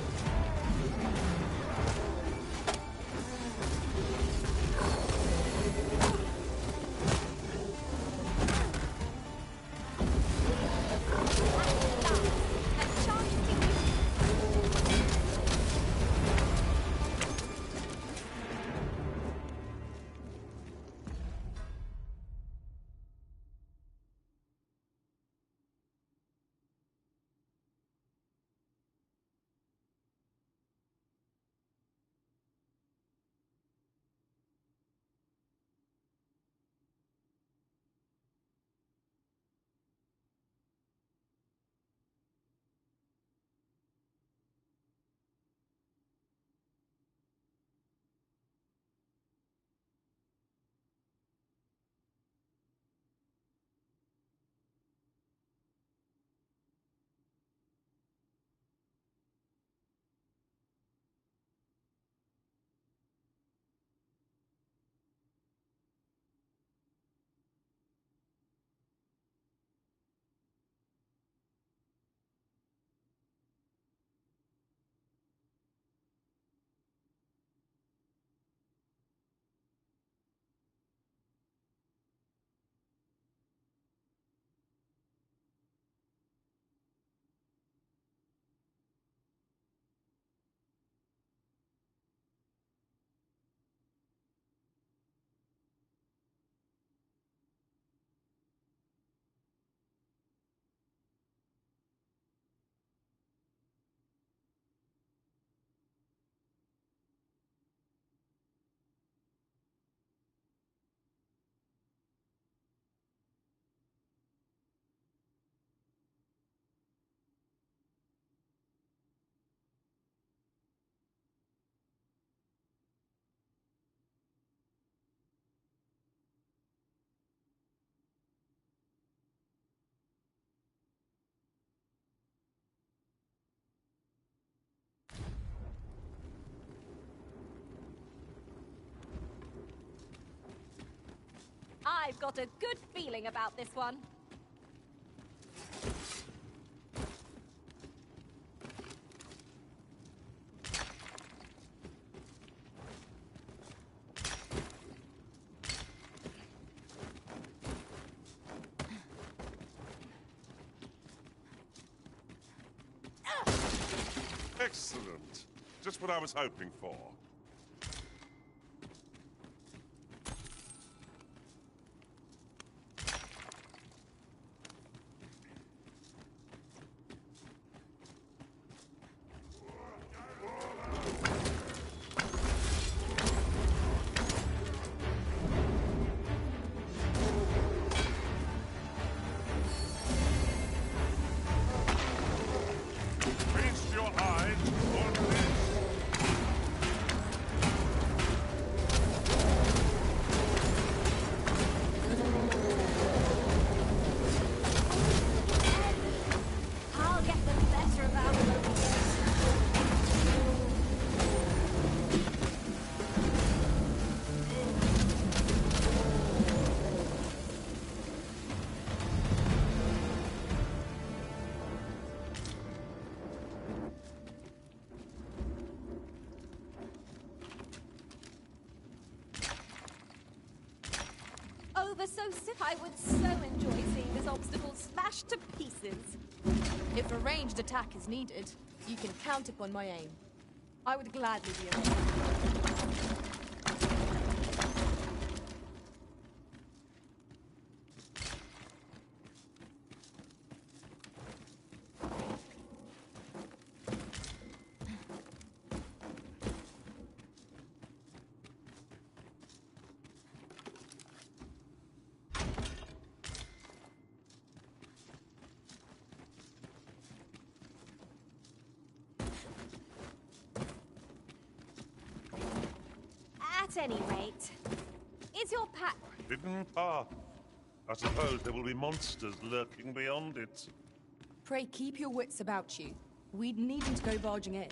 I've got a good feeling about this one. Excellent. Just what I was hoping for. Feast your eyes on this. I'll get the better of our I would so enjoy seeing this obstacle smashed to pieces. If a ranged attack is needed, you can count upon my aim. I would gladly be of help. At any rate, is your pack... Hidden path. I suppose there will be monsters lurking beyond it. Pray keep your wits about you. We needn't go barging in.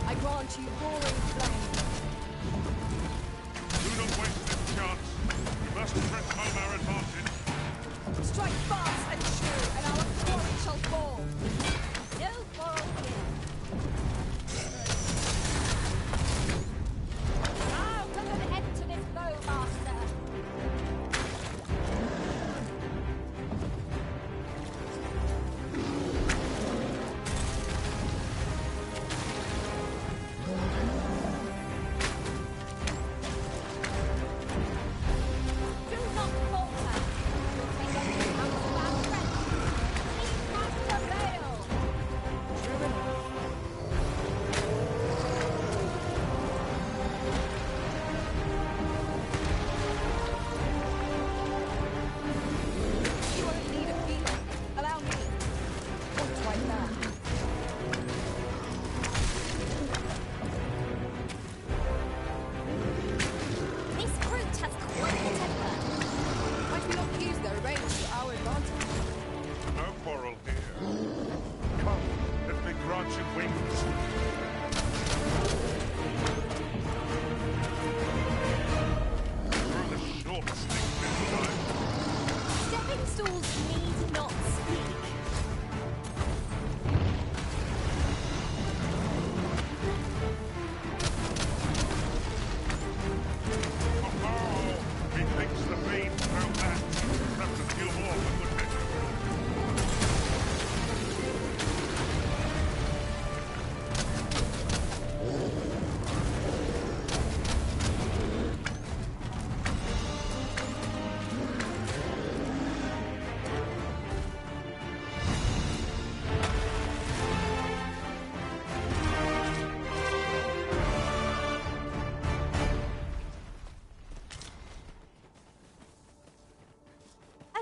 I grant you roaring flame. Do not waste this chance. We must press home our advantage. Strike fast and true, and our quarry shall fall. No quarrel here. Now put an end to this bowmaster.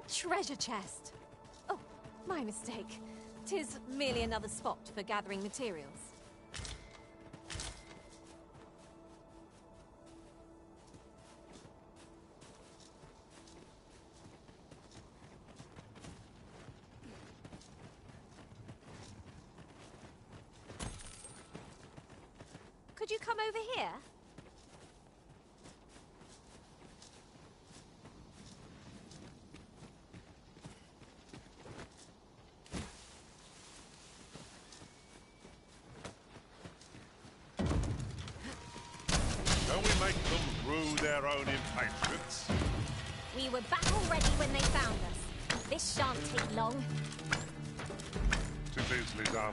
Treasure chest. Oh, my mistake. 'Tis merely another spot for gathering materials. Could you come over here? their own impatience. We were battle-ready when they found us. This shan't take long. Too easily done.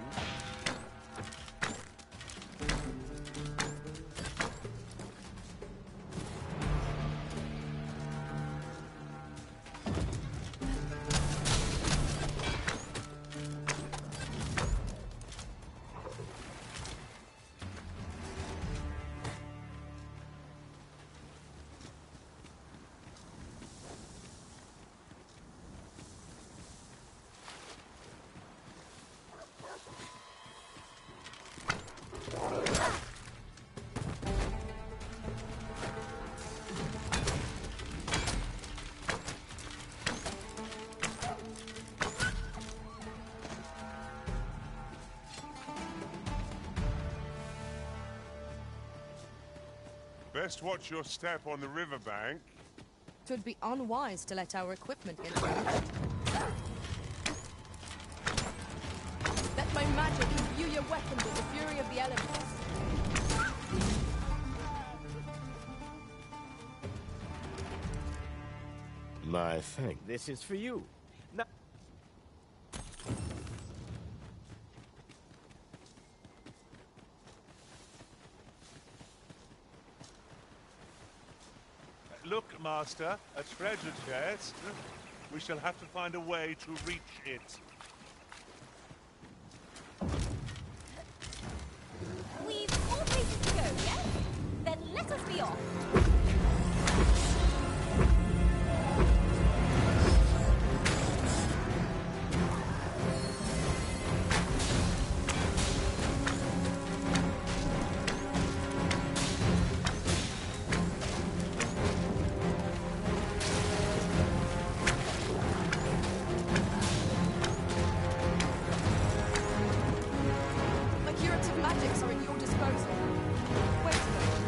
Best watch your step on the riverbank. Twould be unwise to let our equipment get damaged. Let my magic imbue your weapon with the fury of the elements. My thanks. This is for you. Now Look, Master, a treasure chest. We shall have to find a way to reach it. We've all places to go, yes? Then let us be off. My curative magics are at your disposal. Wait a moment.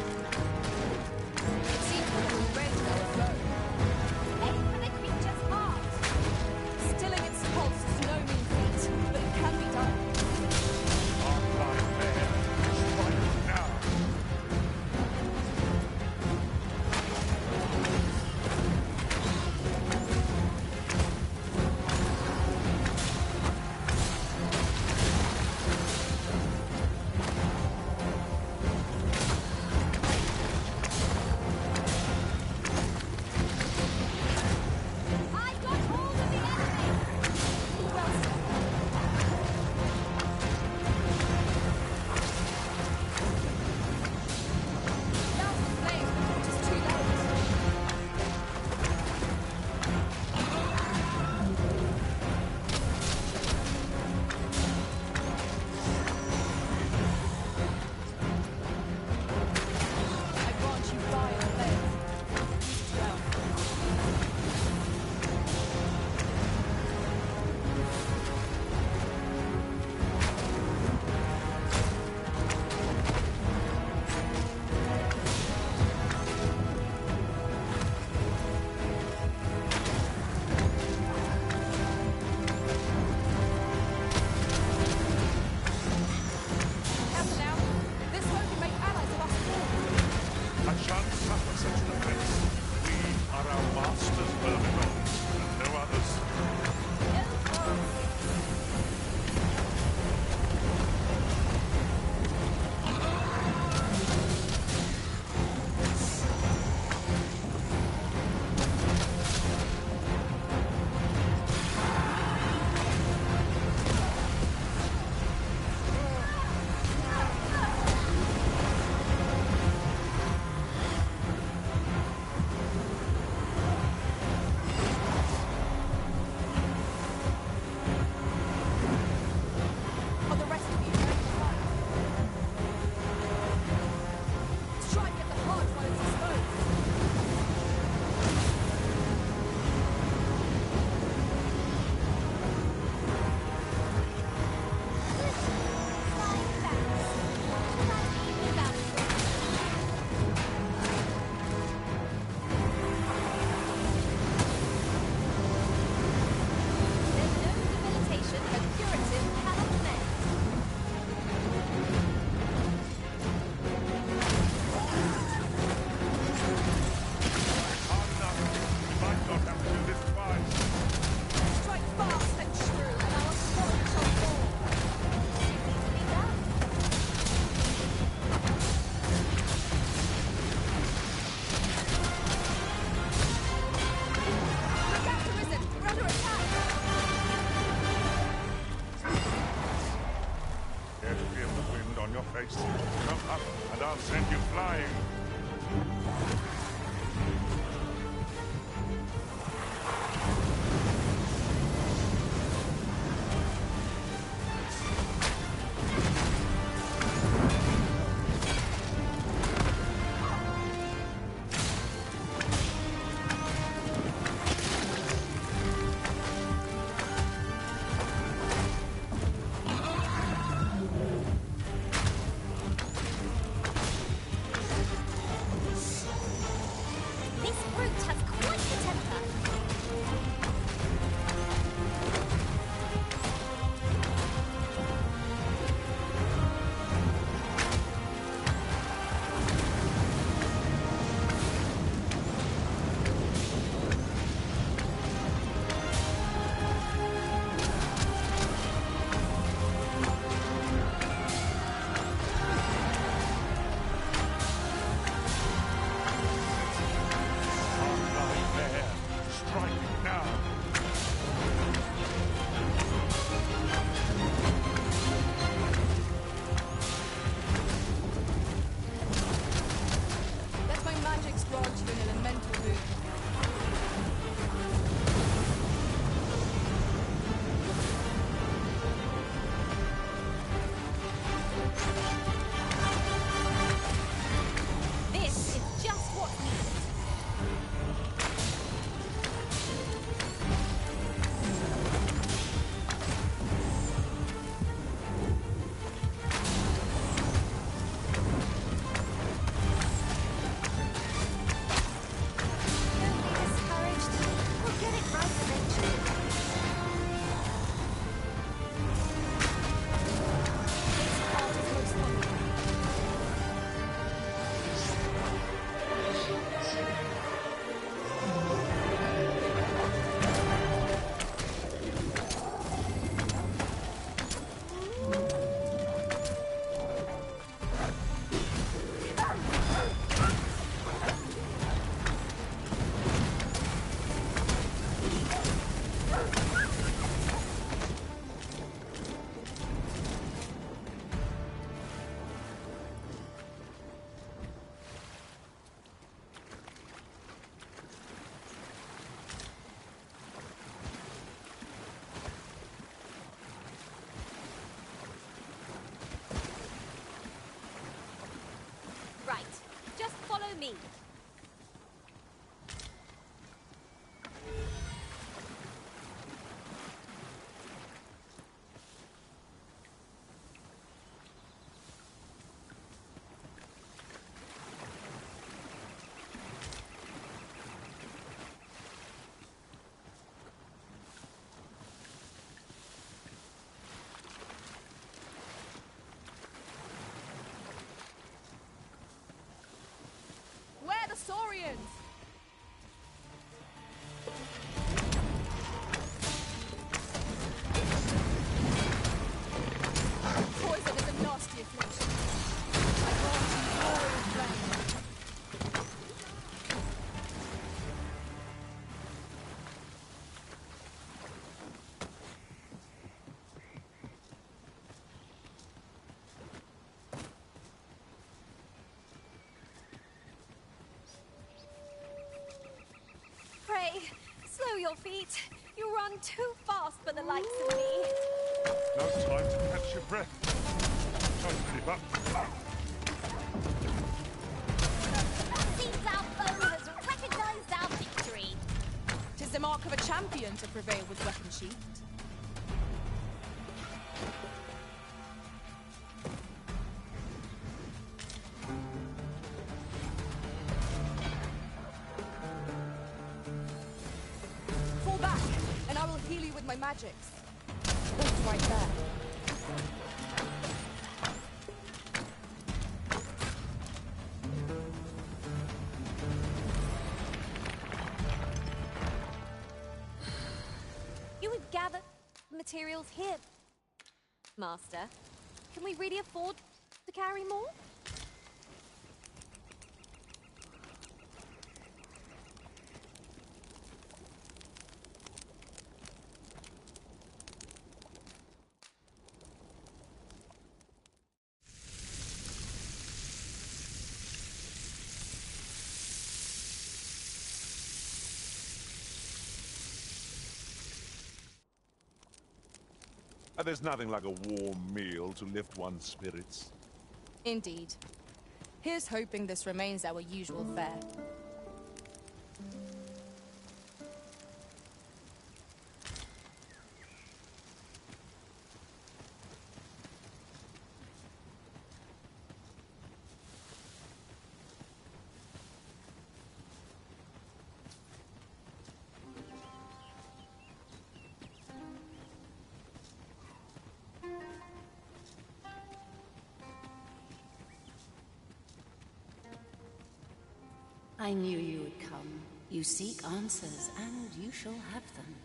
Saurians! Poison is a nasty affliction. I grant you royal flame. Pray, slow your feet. You run too fast for the likes of me. No time to catch your breath. Time to keep up. Seems our foe has recognized our victory. 'Tis the mark of a champion to prevail with weapon sheathed. Fall back, and I will heal you with my magics. Wait right there. You would gather materials here, Master. Can we really afford to carry more? There's nothing like a warm meal to lift one's spirits. Indeed. Here's hoping this remains our usual fare. I knew you would come. You seek answers, and you shall have them.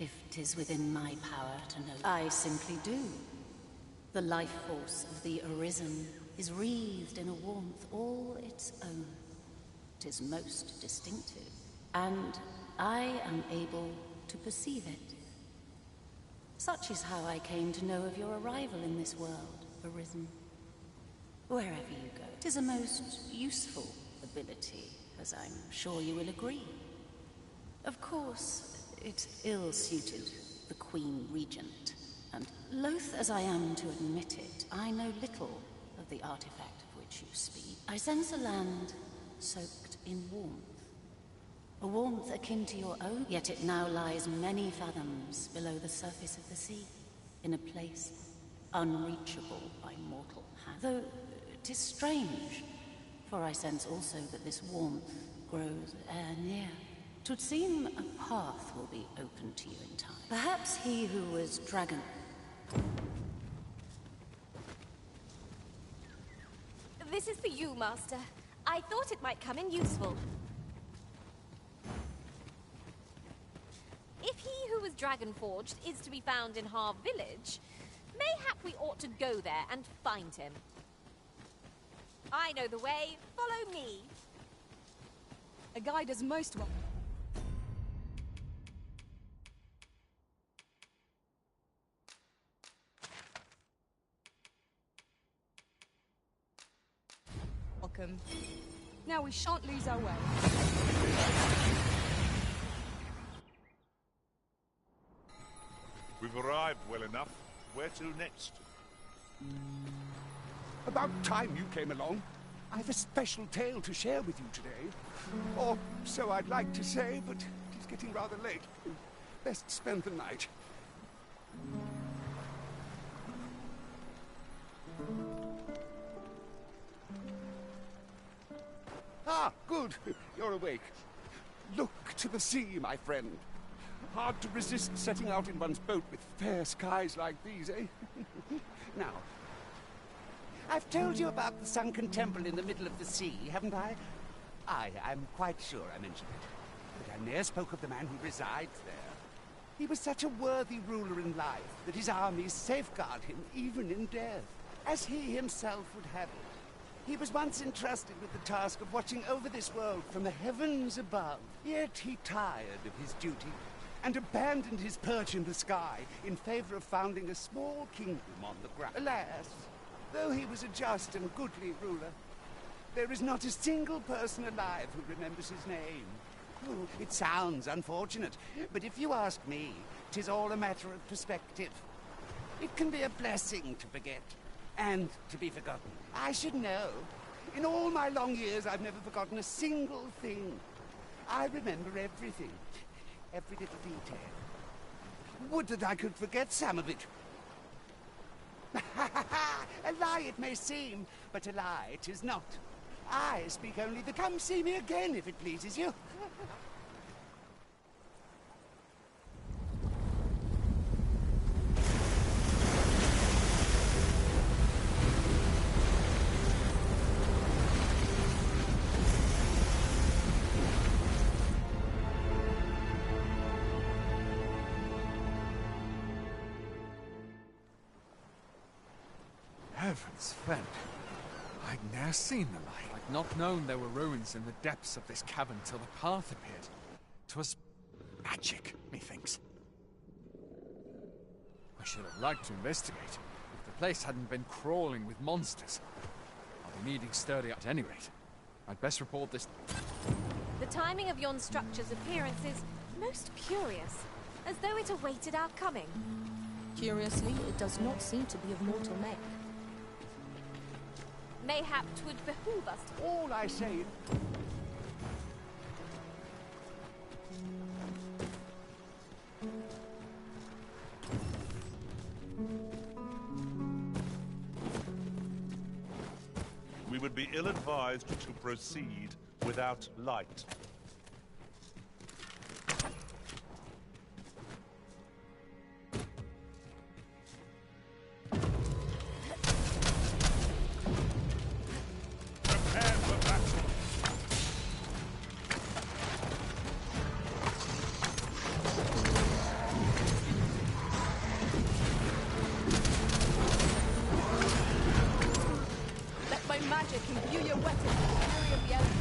If 'tis within my power to know, I simply do. The life force of the Arisen is wreathed in a warmth all its own. 'Tis most distinctive, and I am able to perceive it. Such is how I came to know of your arrival in this world, Arisen. Wherever you go, 'tis a most useful ability, as I'm sure you will agree. Of course, it ill-suited the Queen Regent, and loath as I am to admit it, I know little of the artifact of which you speak. I sense a land soaked in warmth. A warmth akin to your own, yet it now lies many fathoms below the surface of the sea, in a place unreachable by mortal hand. Though 'tis strange, for I sense also that this warmth grows ere near. 'Twould seem a path will be open to you in time. Perhaps he who was dragon... This is for you, Master. I thought it might come in useful. If he who was dragon-forged is to be found in Harv Village, mayhap we ought to go there and find him. I know the way. Follow me. A guide is most welcome. Welcome. Now we shan't lose our way. We've arrived well enough. Where to next? About time you came along. I've a special tale to share with you today. Or so I'd like to say, but it's getting rather late. Best spend the night. Ah, good. You're awake. Look to the sea, my friend. Hard to resist setting out in one's boat with fair skies like these, eh? Now, I've told you about the sunken temple in the middle of the sea, haven't I? Aye, I'm quite sure I mentioned it. But I ne'er spoke of the man who resides there. He was such a worthy ruler in life that his armies safeguard him even in death, as he himself would have it. He was once entrusted with the task of watching over this world from the heavens above. Yet he tired of his duty and abandoned his perch in the sky in favor of founding a small kingdom on the ground. Alas, though he was a just and goodly ruler, there is not a single person alive who remembers his name. Oh, it sounds unfortunate, but if you ask me, 'tis all a matter of perspective. It can be a blessing to forget, and to be forgotten. I should know. In all my long years, I've never forgotten a single thing. I remember everything, every little detail. Would that I could forget some of it. A lie it may seem, but a lie 'tis not. I speak only the come see me again, if it pleases you. Heavens, friend. I'd ne'er seen the like. I'd not known there were ruins in the depths of this cavern till the path appeared. 'Twas magic, methinks. I should have liked to investigate, if the place hadn't been crawling with monsters. I'll be needing sturdy at any rate. I'd best report this. The timing of yon structure's appearance is most curious, as though it awaited our coming. Curiously, it does not seem to be of mortal make. Mayhap 'twould behoove us to... All I say... We would be ill-advised to proceed without light. Let my magic imbue your weapons with the fury of the elements.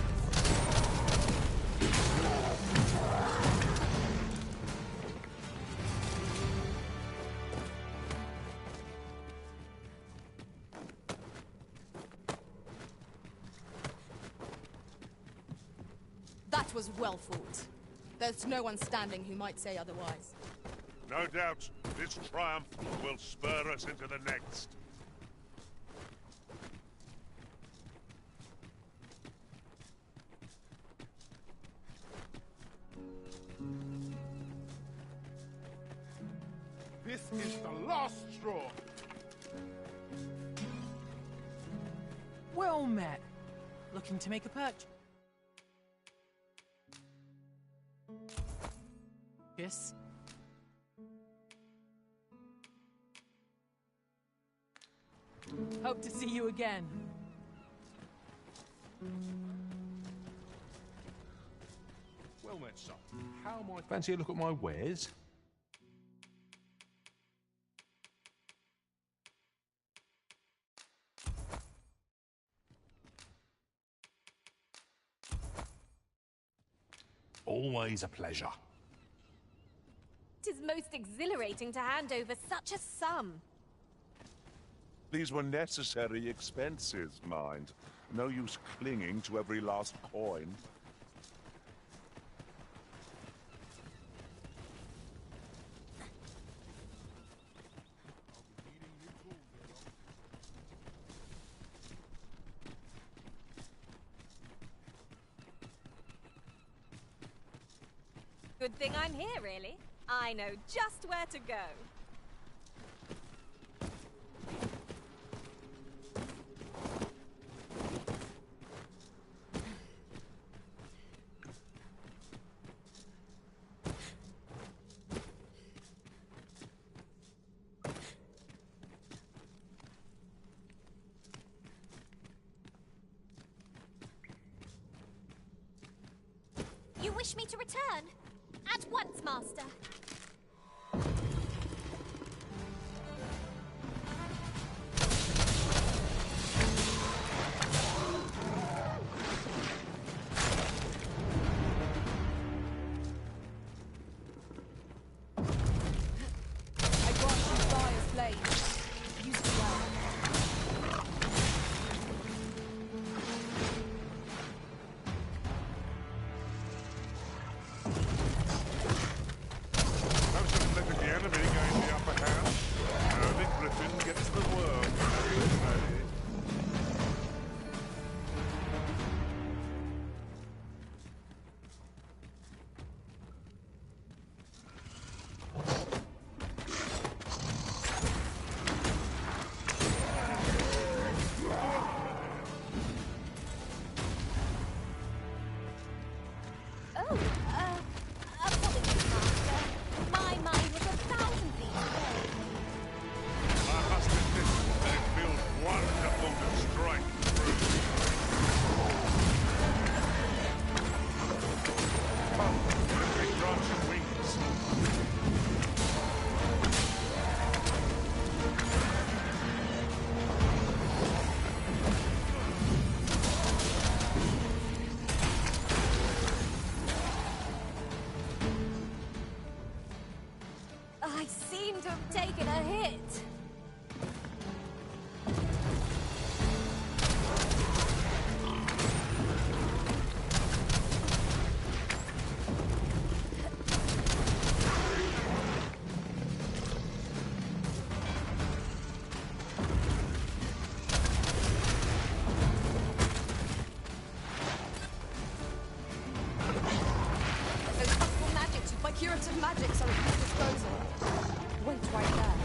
That was well fought. There's no one standing who might say otherwise. No doubt, this triumph will spur us into the next. This is the last straw. Well met. Looking to make a purchase? Yes. Hope to see you again. Well met, son. How am I... Fancy a look at my wares? Always a pleasure. 'Tis most exhilarating to hand over such a sum. These were necessary expenses, mind. No use clinging to every last coin. Good thing I'm here, really. I know just where to go. wish me to return? At once, Master. I grant you fire's blade. Use it well. Perhaps just letting the enemy gain the upper hand. Early Griffin gets the world, as they say. Oh, apologies, Master. My mind was 1,000 feet away. I must admit that it feels wonderful to strike through. Come, let me grant you wings. I seem to have taken a hit. Those possible magics with my curative magics are at your disposal. Wait right there.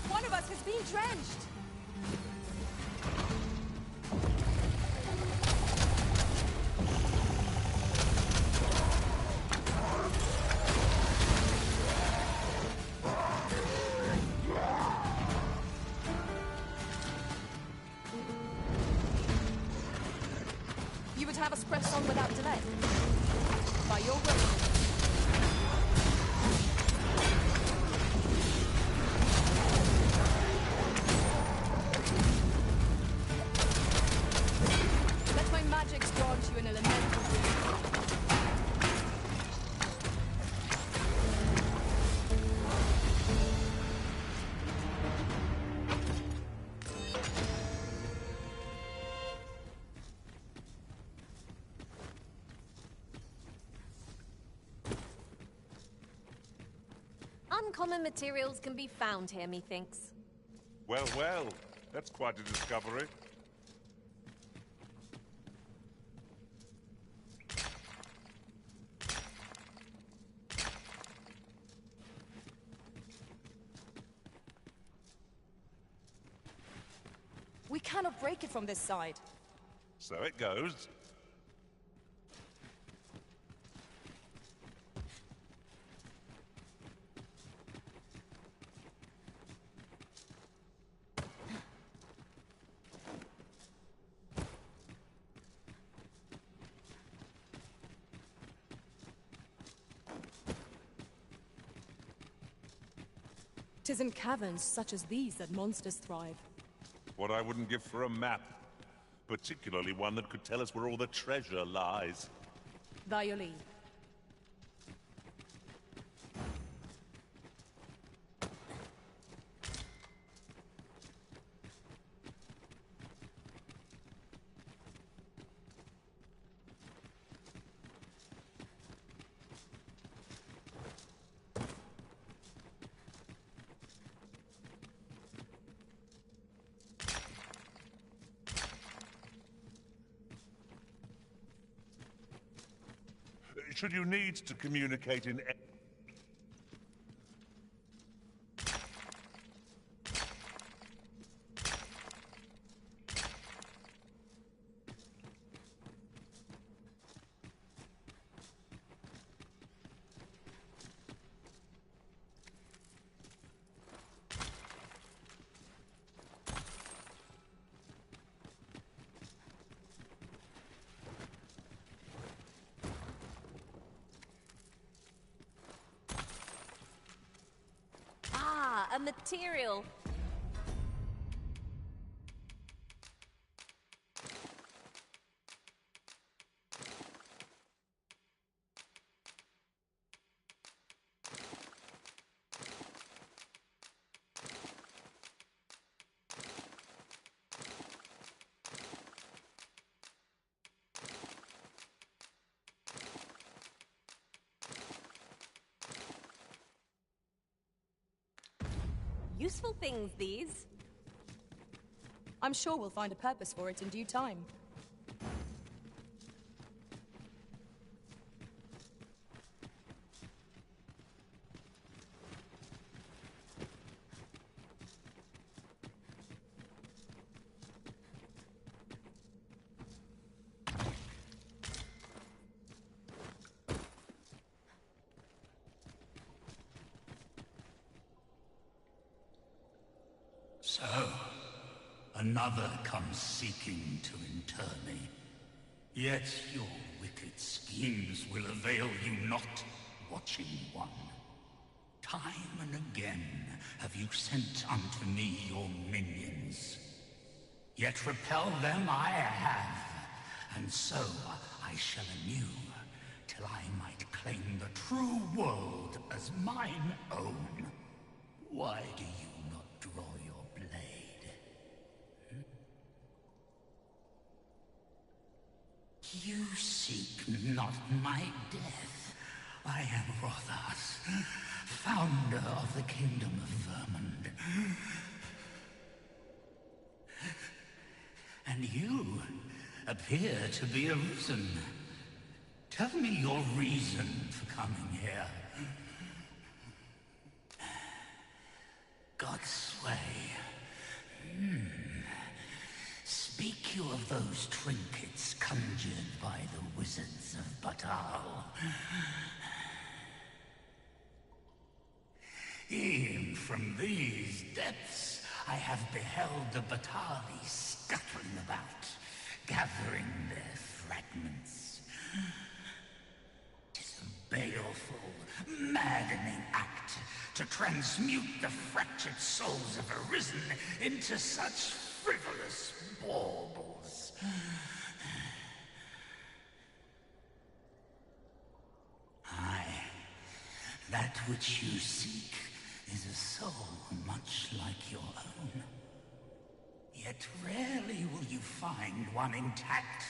One of us has been drenched. You would have us press on without delay. By your will. Let my magics grant you an elemental boon. Uncommon materials can be found here, methinks. Well, well, that's quite a discovery. We cannot break it from this side. So it goes. Tis in caverns such as these that monsters thrive. What I wouldn't give for a map. Particularly one that could tell us where all the treasure lies. By your leave. Should you need to communicate in... a material. Useful things, these. I'm sure we'll find a purpose for it in due time. So, another comes seeking to inter me. Yet your wicked schemes will avail you not, watching one. Time and again have you sent unto me your minions. Yet repel them I have, and so I shall anew, till I might claim the true world as mine own. Why do you not draw your blade? You seek not my death. I am Rothas, founder of the Kingdom of Vermund. And you appear to be arisen. Tell me your reason for coming here. Godsway. Speak you of those trinkets conjured by the wizards of Batal. E'en from these depths I have beheld the Batali scuttling about, gathering their fragments. 'Tis a baleful, maddening act to transmute the fractured souls of Arisen into such frivolous baubles. Aye, that which you seek is a soul much like your own. Yet rarely will you find one intact,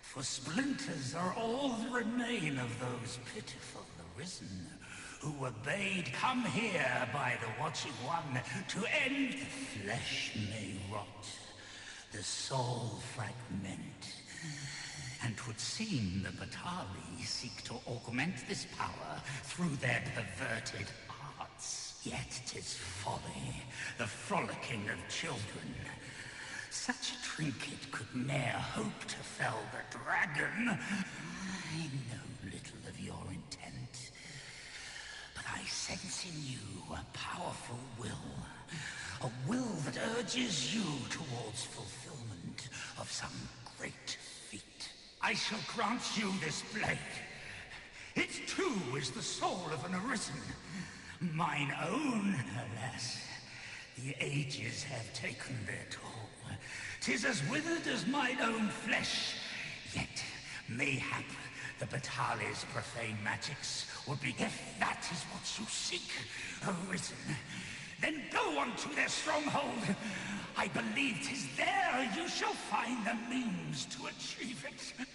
for splinters are all that remain of those pitiful Arisen who were bade come here by the Watching One to end the flesh may rot, the soul fragment. And 'twould seem the Batali seek to augment this power through their perverted arts. Yet 'tis folly, the frolicking of children. Such a trinket could ne'er hope to fell the dragon. I know little of your intent, but I sense in you a powerful will. A will that urges you towards fulfillment of some great feat. I shall grant you this blade. It too is the soul of an Arisen. Mine own, alas. The ages have taken their toll. 'Tis as withered as mine own flesh. Yet, mayhap, the Batali's profane magics would be if that is what you seek, Arisen. Then go on to their stronghold. I believe 'tis there you shall find the means to achieve it.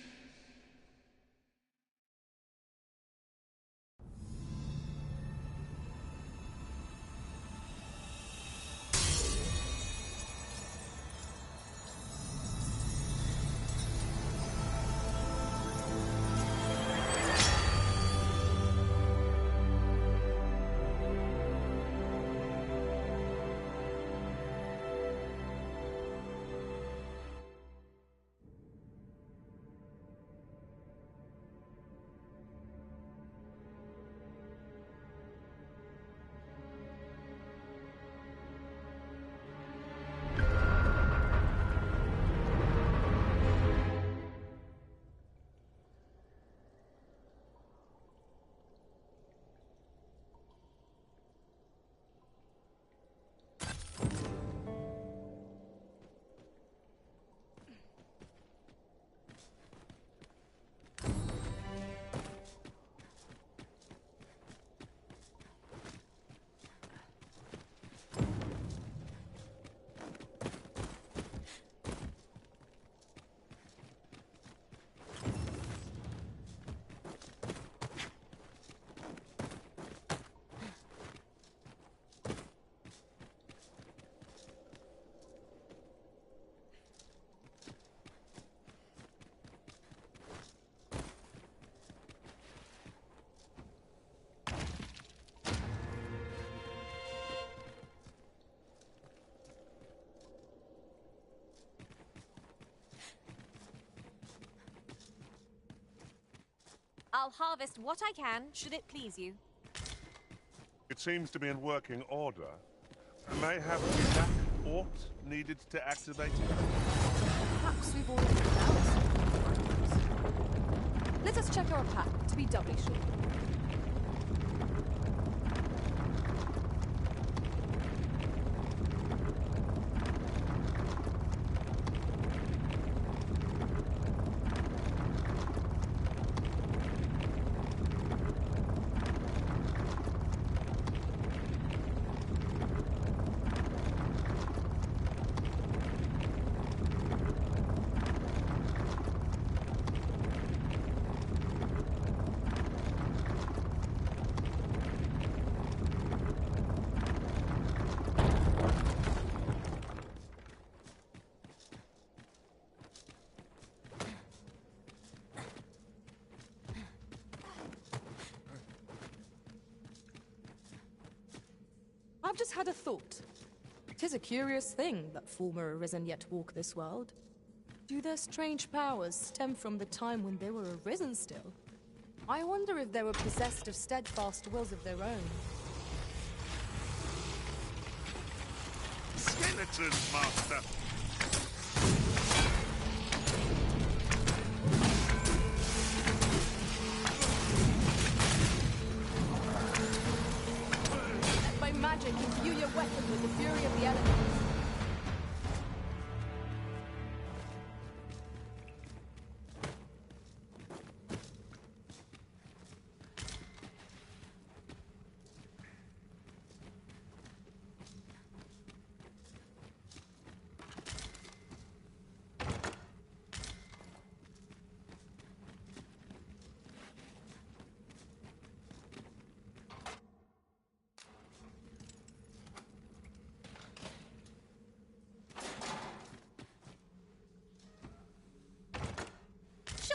I'll harvest what I can, should it please you. It seems to be in working order. May have the lack aught needed to activate it? Perhaps we've already found some. Let us check our pack to be doubly sure. I've just had a thought. 'Tis a curious thing that former Arisen yet walk this world. Do their strange powers stem from the time when they were Arisen still? I wonder if they were possessed of steadfast wills of their own. Skeletons, Master! By magic, imbue your weapon with the fury of the elements.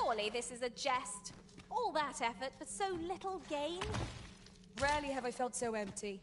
Surely this is a jest. All that effort for so little gain? Rarely have I felt so empty.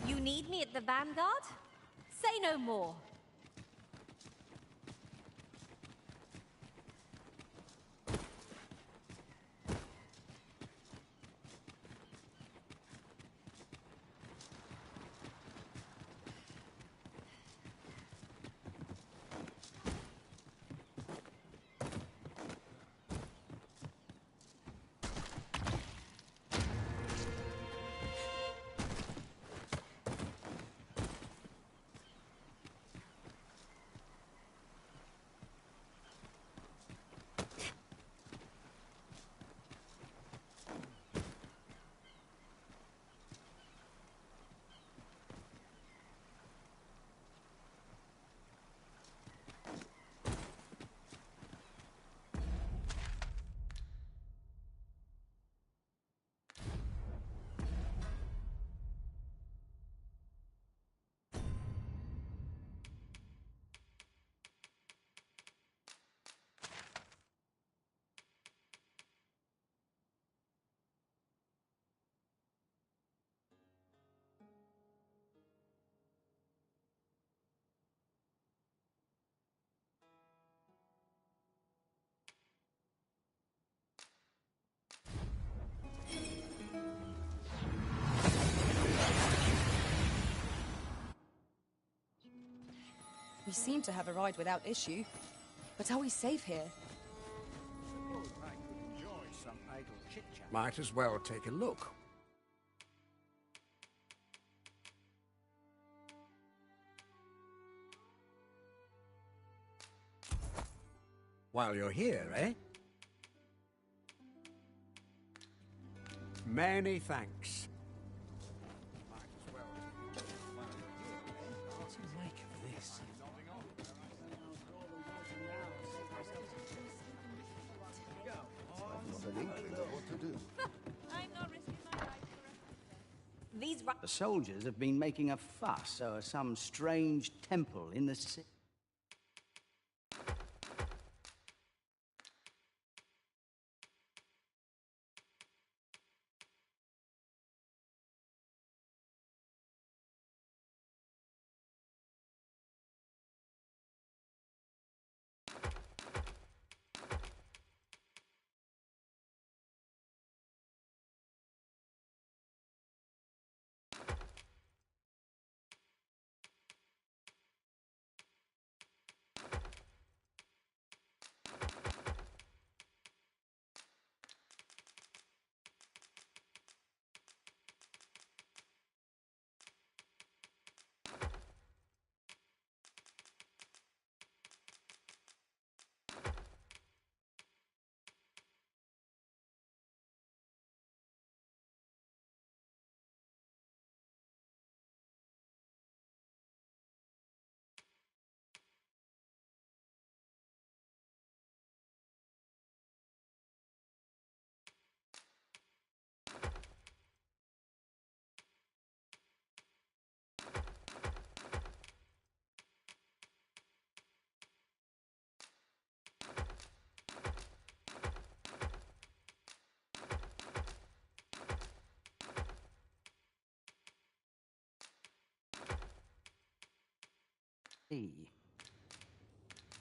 You need me at the Vanguard? Say no more. We seem to have arrived without issue. But are we safe here? Might as well take a look. While you're here, eh? Many thanks. What's the make of this? The soldiers have been making a fuss over some strange temple in the city.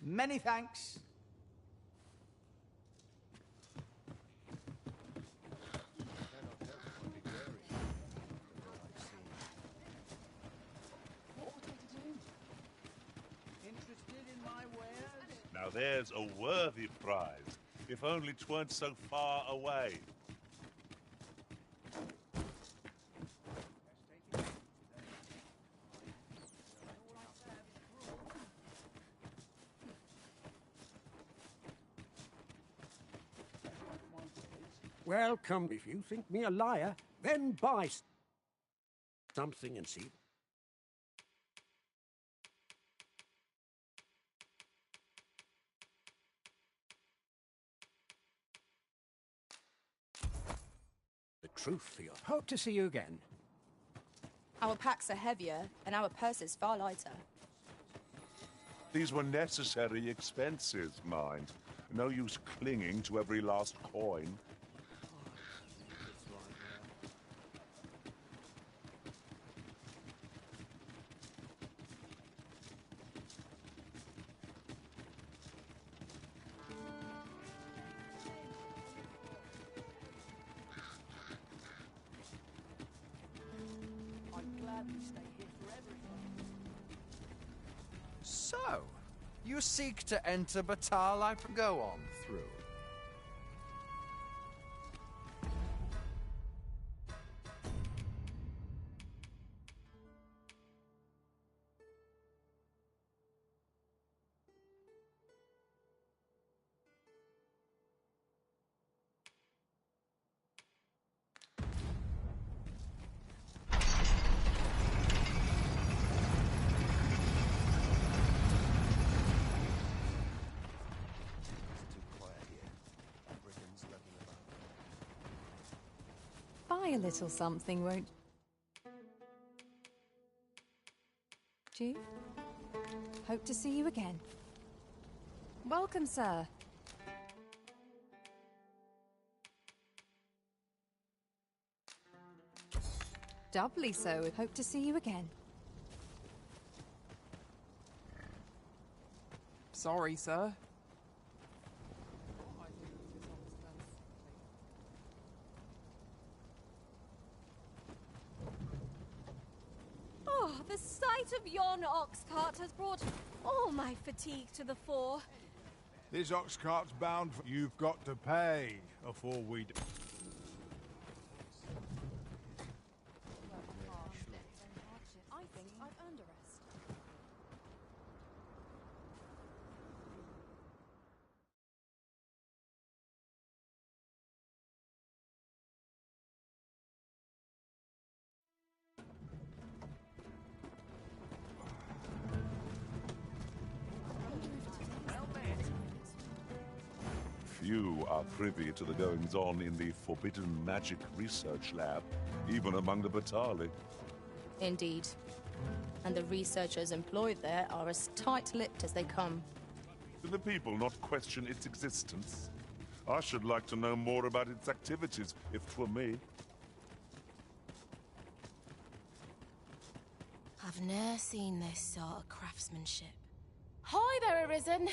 Many thanks. Interested in my wares? Now there's a worthy prize, if only 'tweren't so far away. Well, come, if you think me a liar, then buy something and see. The truth for you. Hope to see you again. Our packs are heavier, and our purses far lighter. These were necessary expenses, mind. No use clinging to every last coin. So, you seek to enter Batal, I go on through. Buy a little something, won't you? Hope to see you again. Welcome, sir. Doubly so. Hope to see you again. Sorry, sir. Oh, the sight of yon ox cart has brought all my fatigue to the fore. This ox cart's bound for... You've got to pay afore we... I think I've earned a rest. Few are privy to the goings-on in the Forbidden Magic Research Lab, even among the Batali. Indeed. And the researchers employed there are as tight-lipped as they come. Do the people not question its existence? I should like to know more about its activities, if 'twere me. I've ne'er seen this sort of craftsmanship. Hi there, Arisen.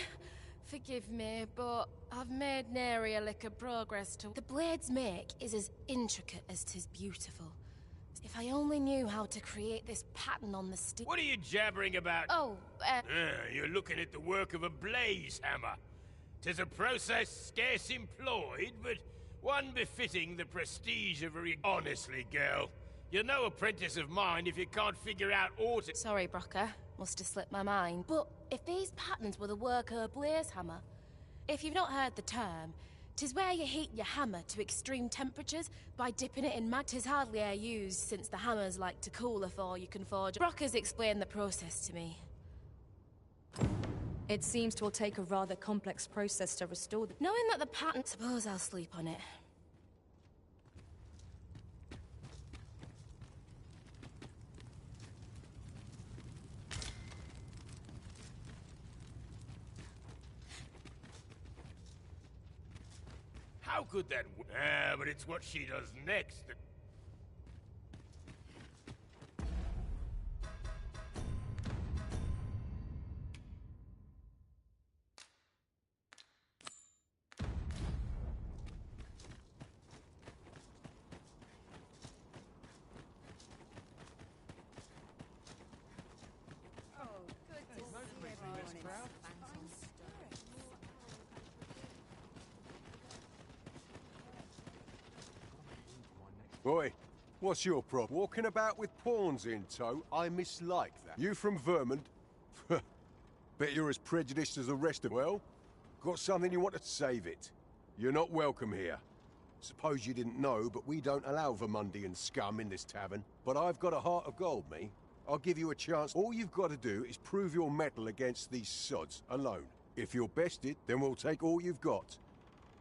Forgive me, but I've made nary a lick of progress to... The blade's make is as intricate as 'tis beautiful. If I only knew how to create this pattern on the steel... What are you jabbering about? Oh, You're looking at the work of a blaze hammer. 'Tis a process scarce employed, but one befitting the prestige of a... Honestly, girl, you're no apprentice of mine if you can't figure out aught... Sorry, Brocker. Must have slipped my mind. But if these patterns were the work of a blaze hammer, if you've not heard the term, 'tis where you heat your hammer to extreme temperatures by dipping it in mag. 'Tis hardly e'er used, since the hammers like to cool afore you can forge. Brocker's explained the process to me. It seems to take a rather complex process to restore the... Knowing that the pattern... Suppose I'll sleep on it. How could that... but it's what she does next that... Boy, what's your problem? Walking about with pawns in tow? I mislike that. You from Vermont? Bet you're as prejudiced as the rest of... Well, got something you want to save it. You're not welcome here. Suppose you didn't know, but we don't allow Vermundian scum in this tavern. But I've got a heart of gold, me. I'll give you a chance. All you've got to do is prove your mettle against these sods, alone. If you're bested, then we'll take all you've got.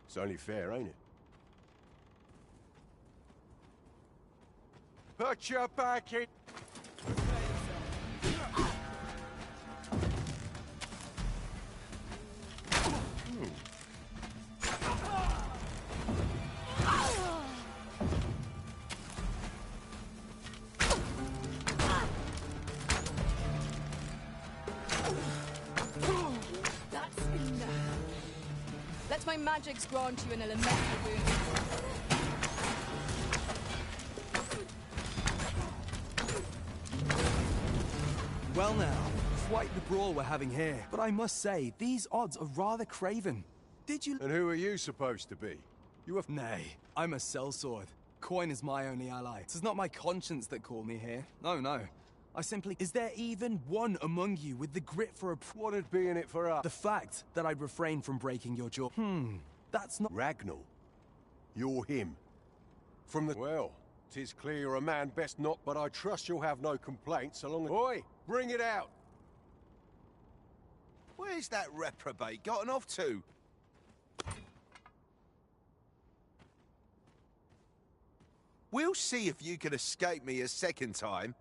It's only fair, ain't it? Put your back in... That's enough. Let my magics grant you an elemental wound. Well now, quite the brawl we're having here. But I must say, these odds are rather craven. Did you... And who are you supposed to be? You have... Nay, I'm a sellsword. Coin is my only ally. It is not my conscience that called me here. No, no. I simply... Is there even one among you with the grit for a... What'd be in it for us? The fact that I'd refrain from breaking your jaw. That's not... Ragnall. You're him. From the... Well, 'tis clear you're a man best not, but I trust you'll have no complaints so long as... Oi! Bring it out! Where's that reprobate gotten off to? We'll see if you can escape me a second time.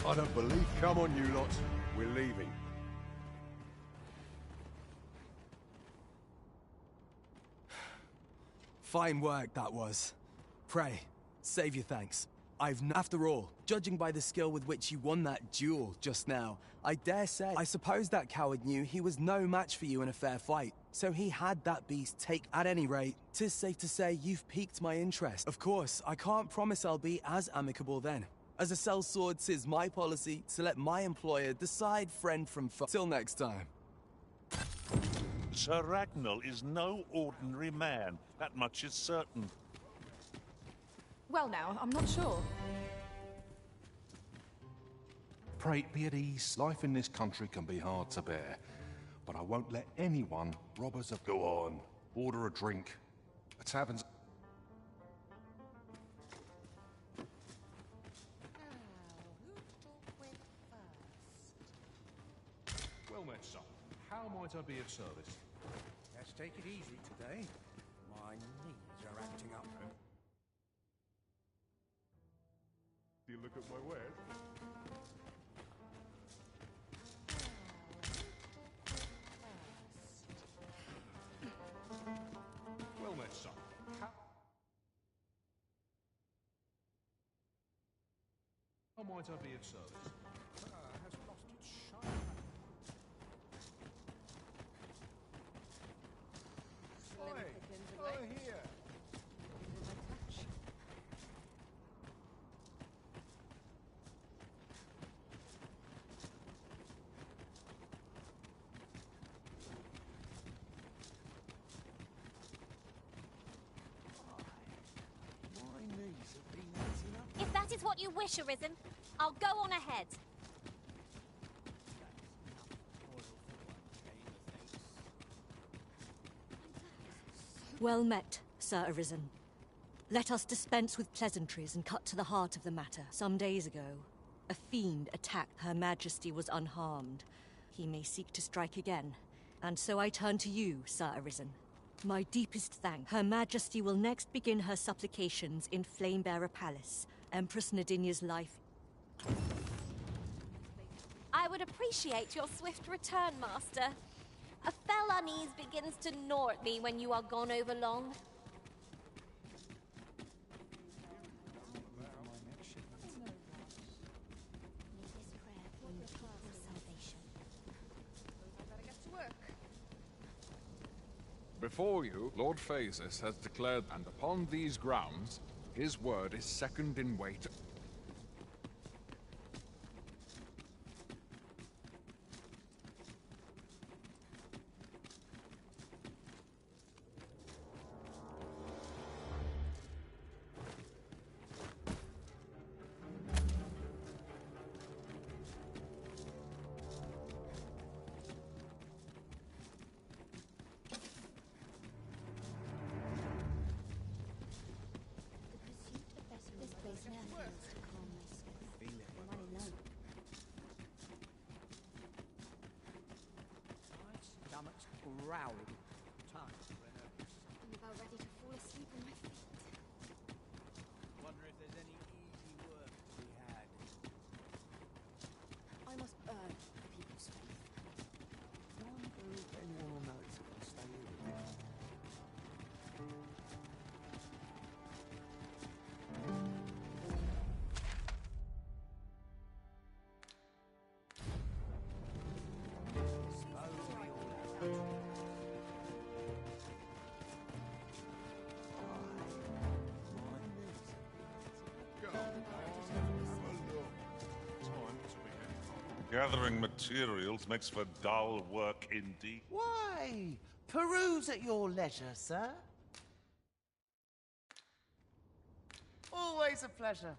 I don't believe... Come on, you lot. We're leaving. Fine work, that was. Pray, save your thanks. After all, judging by the skill with which you won that duel just now, I dare say, I suppose that coward knew he was no match for you in a fair fight. So he had that beast take. At any rate, 'tis safe to say you've piqued my interest. Of course, I can't promise I'll be as amicable then. As a sellsword, 'tis my policy to let my employer decide friend from foe. Till next time. Sir Ragnall is no ordinary man. That much is certain. Well now, I'm not sure. Pray be at ease. Life in this country can be hard to bear. But I won't let anyone rob us of... Go on. Order a drink. A tavern's... Well met, son. How might I be of service? Let's take it easy today. My knees are acting up. Do you look at my wares? Well met, son. How might I be of service? Has lost its shine. Oi, here. If that is what you wish, Arisen, I'll go on ahead. Well met, Sir Arisen. Let us dispense with pleasantries and cut to the heart of the matter. Some days ago, a fiend attacked. Her Majesty was unharmed. He may seek to strike again. And so I turn to you, Sir Arisen. My deepest thanks. Her Majesty will next begin her supplications in Flamebearer Palace. Empress Nadinia's life. I would appreciate your swift return, Master. A fell unease begins to gnaw at me when you are gone over long. Before you, Lord Phasis has declared, and upon these grounds, his word is second in weight. Growling. I'm about ready to fall asleep on my feet. Wonder if there's any easy work to be had. I must earn the people's faith. Wonder if anyone will notice if I stay here with him. Gathering materials makes for dull work indeed. Why? Peruse at your leisure, sir. Always a pleasure.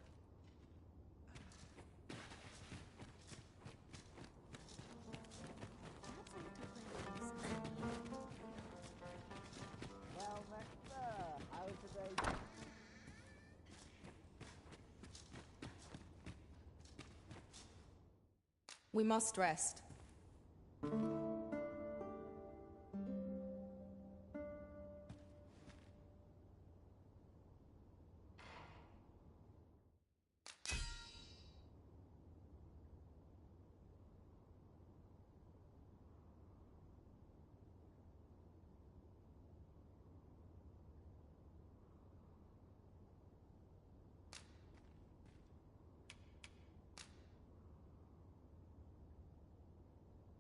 Well met, sir. How's today? We must rest.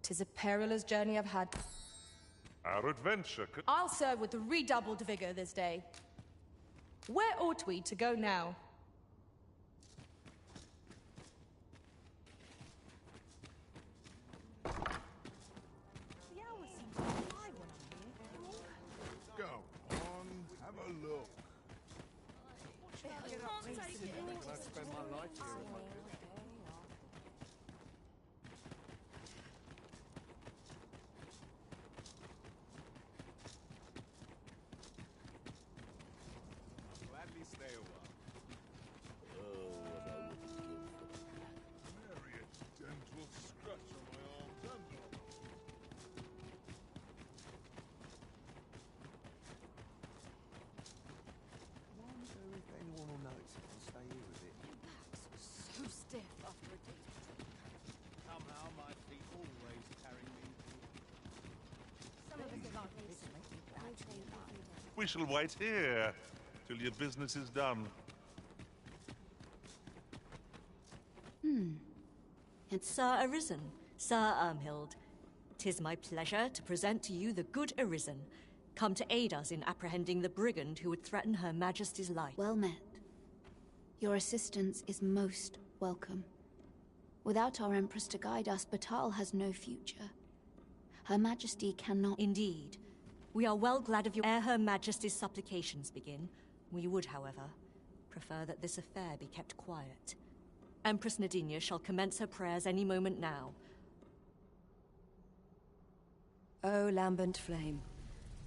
'Tis a perilous journey I've had. Our adventure could... I'll serve with redoubled vigor this day. Where ought we to go now? Go on, have a look. I'd spend my life here if I could. Gladly stay a while. Nary a gentle scratch on my arms and Wonder if anyone will notice if I stay here with it. So stiff after a day. Somehow my feet always carry me. Some of us are not recently. We shall wait here till your business is done. It's Sir Arisen, Sir Ermhild. 'Tis my pleasure to present to you the good Arisen, come to aid us in apprehending the brigand who would threaten Her Majesty's life. Well met. Your assistance is most welcome. Without our Empress to guide us, Batal has no future. Her Majesty cannot... Indeed. We are well glad of your... Ere Her Majesty's supplications begin, we would, however, prefer that this affair be kept quiet. Empress Nadinia shall commence her prayers any moment now. O lambent flame,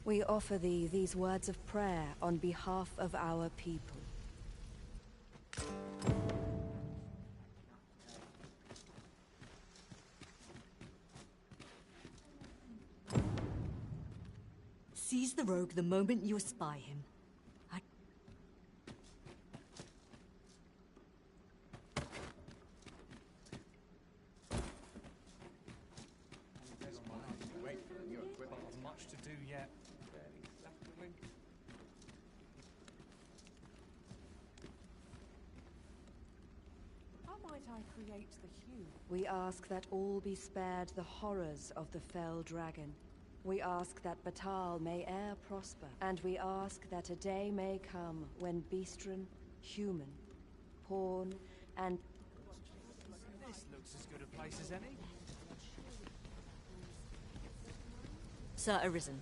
we offer thee these words of prayer on behalf of our people. Seize the rogue the moment you espy him. Much to do yet. How might I create the hue? We ask that all be spared the horrors of the fell dragon. We ask that Batal may e'er prosper, and we ask that a day may come when Beastren, human, pawn, and... This looks as good a place as any. Sir Arisen,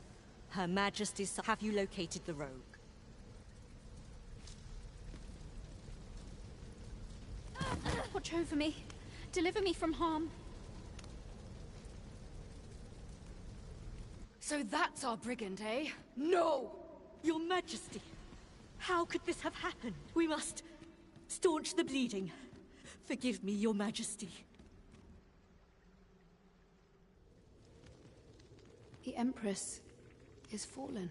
Her Majesty's... Have you located the rogue? Watch over me. Deliver me from harm. So that's our brigand, eh? No! Your Majesty! How could this have happened? We must staunch the bleeding. Forgive me, Your Majesty. The Empress is fallen.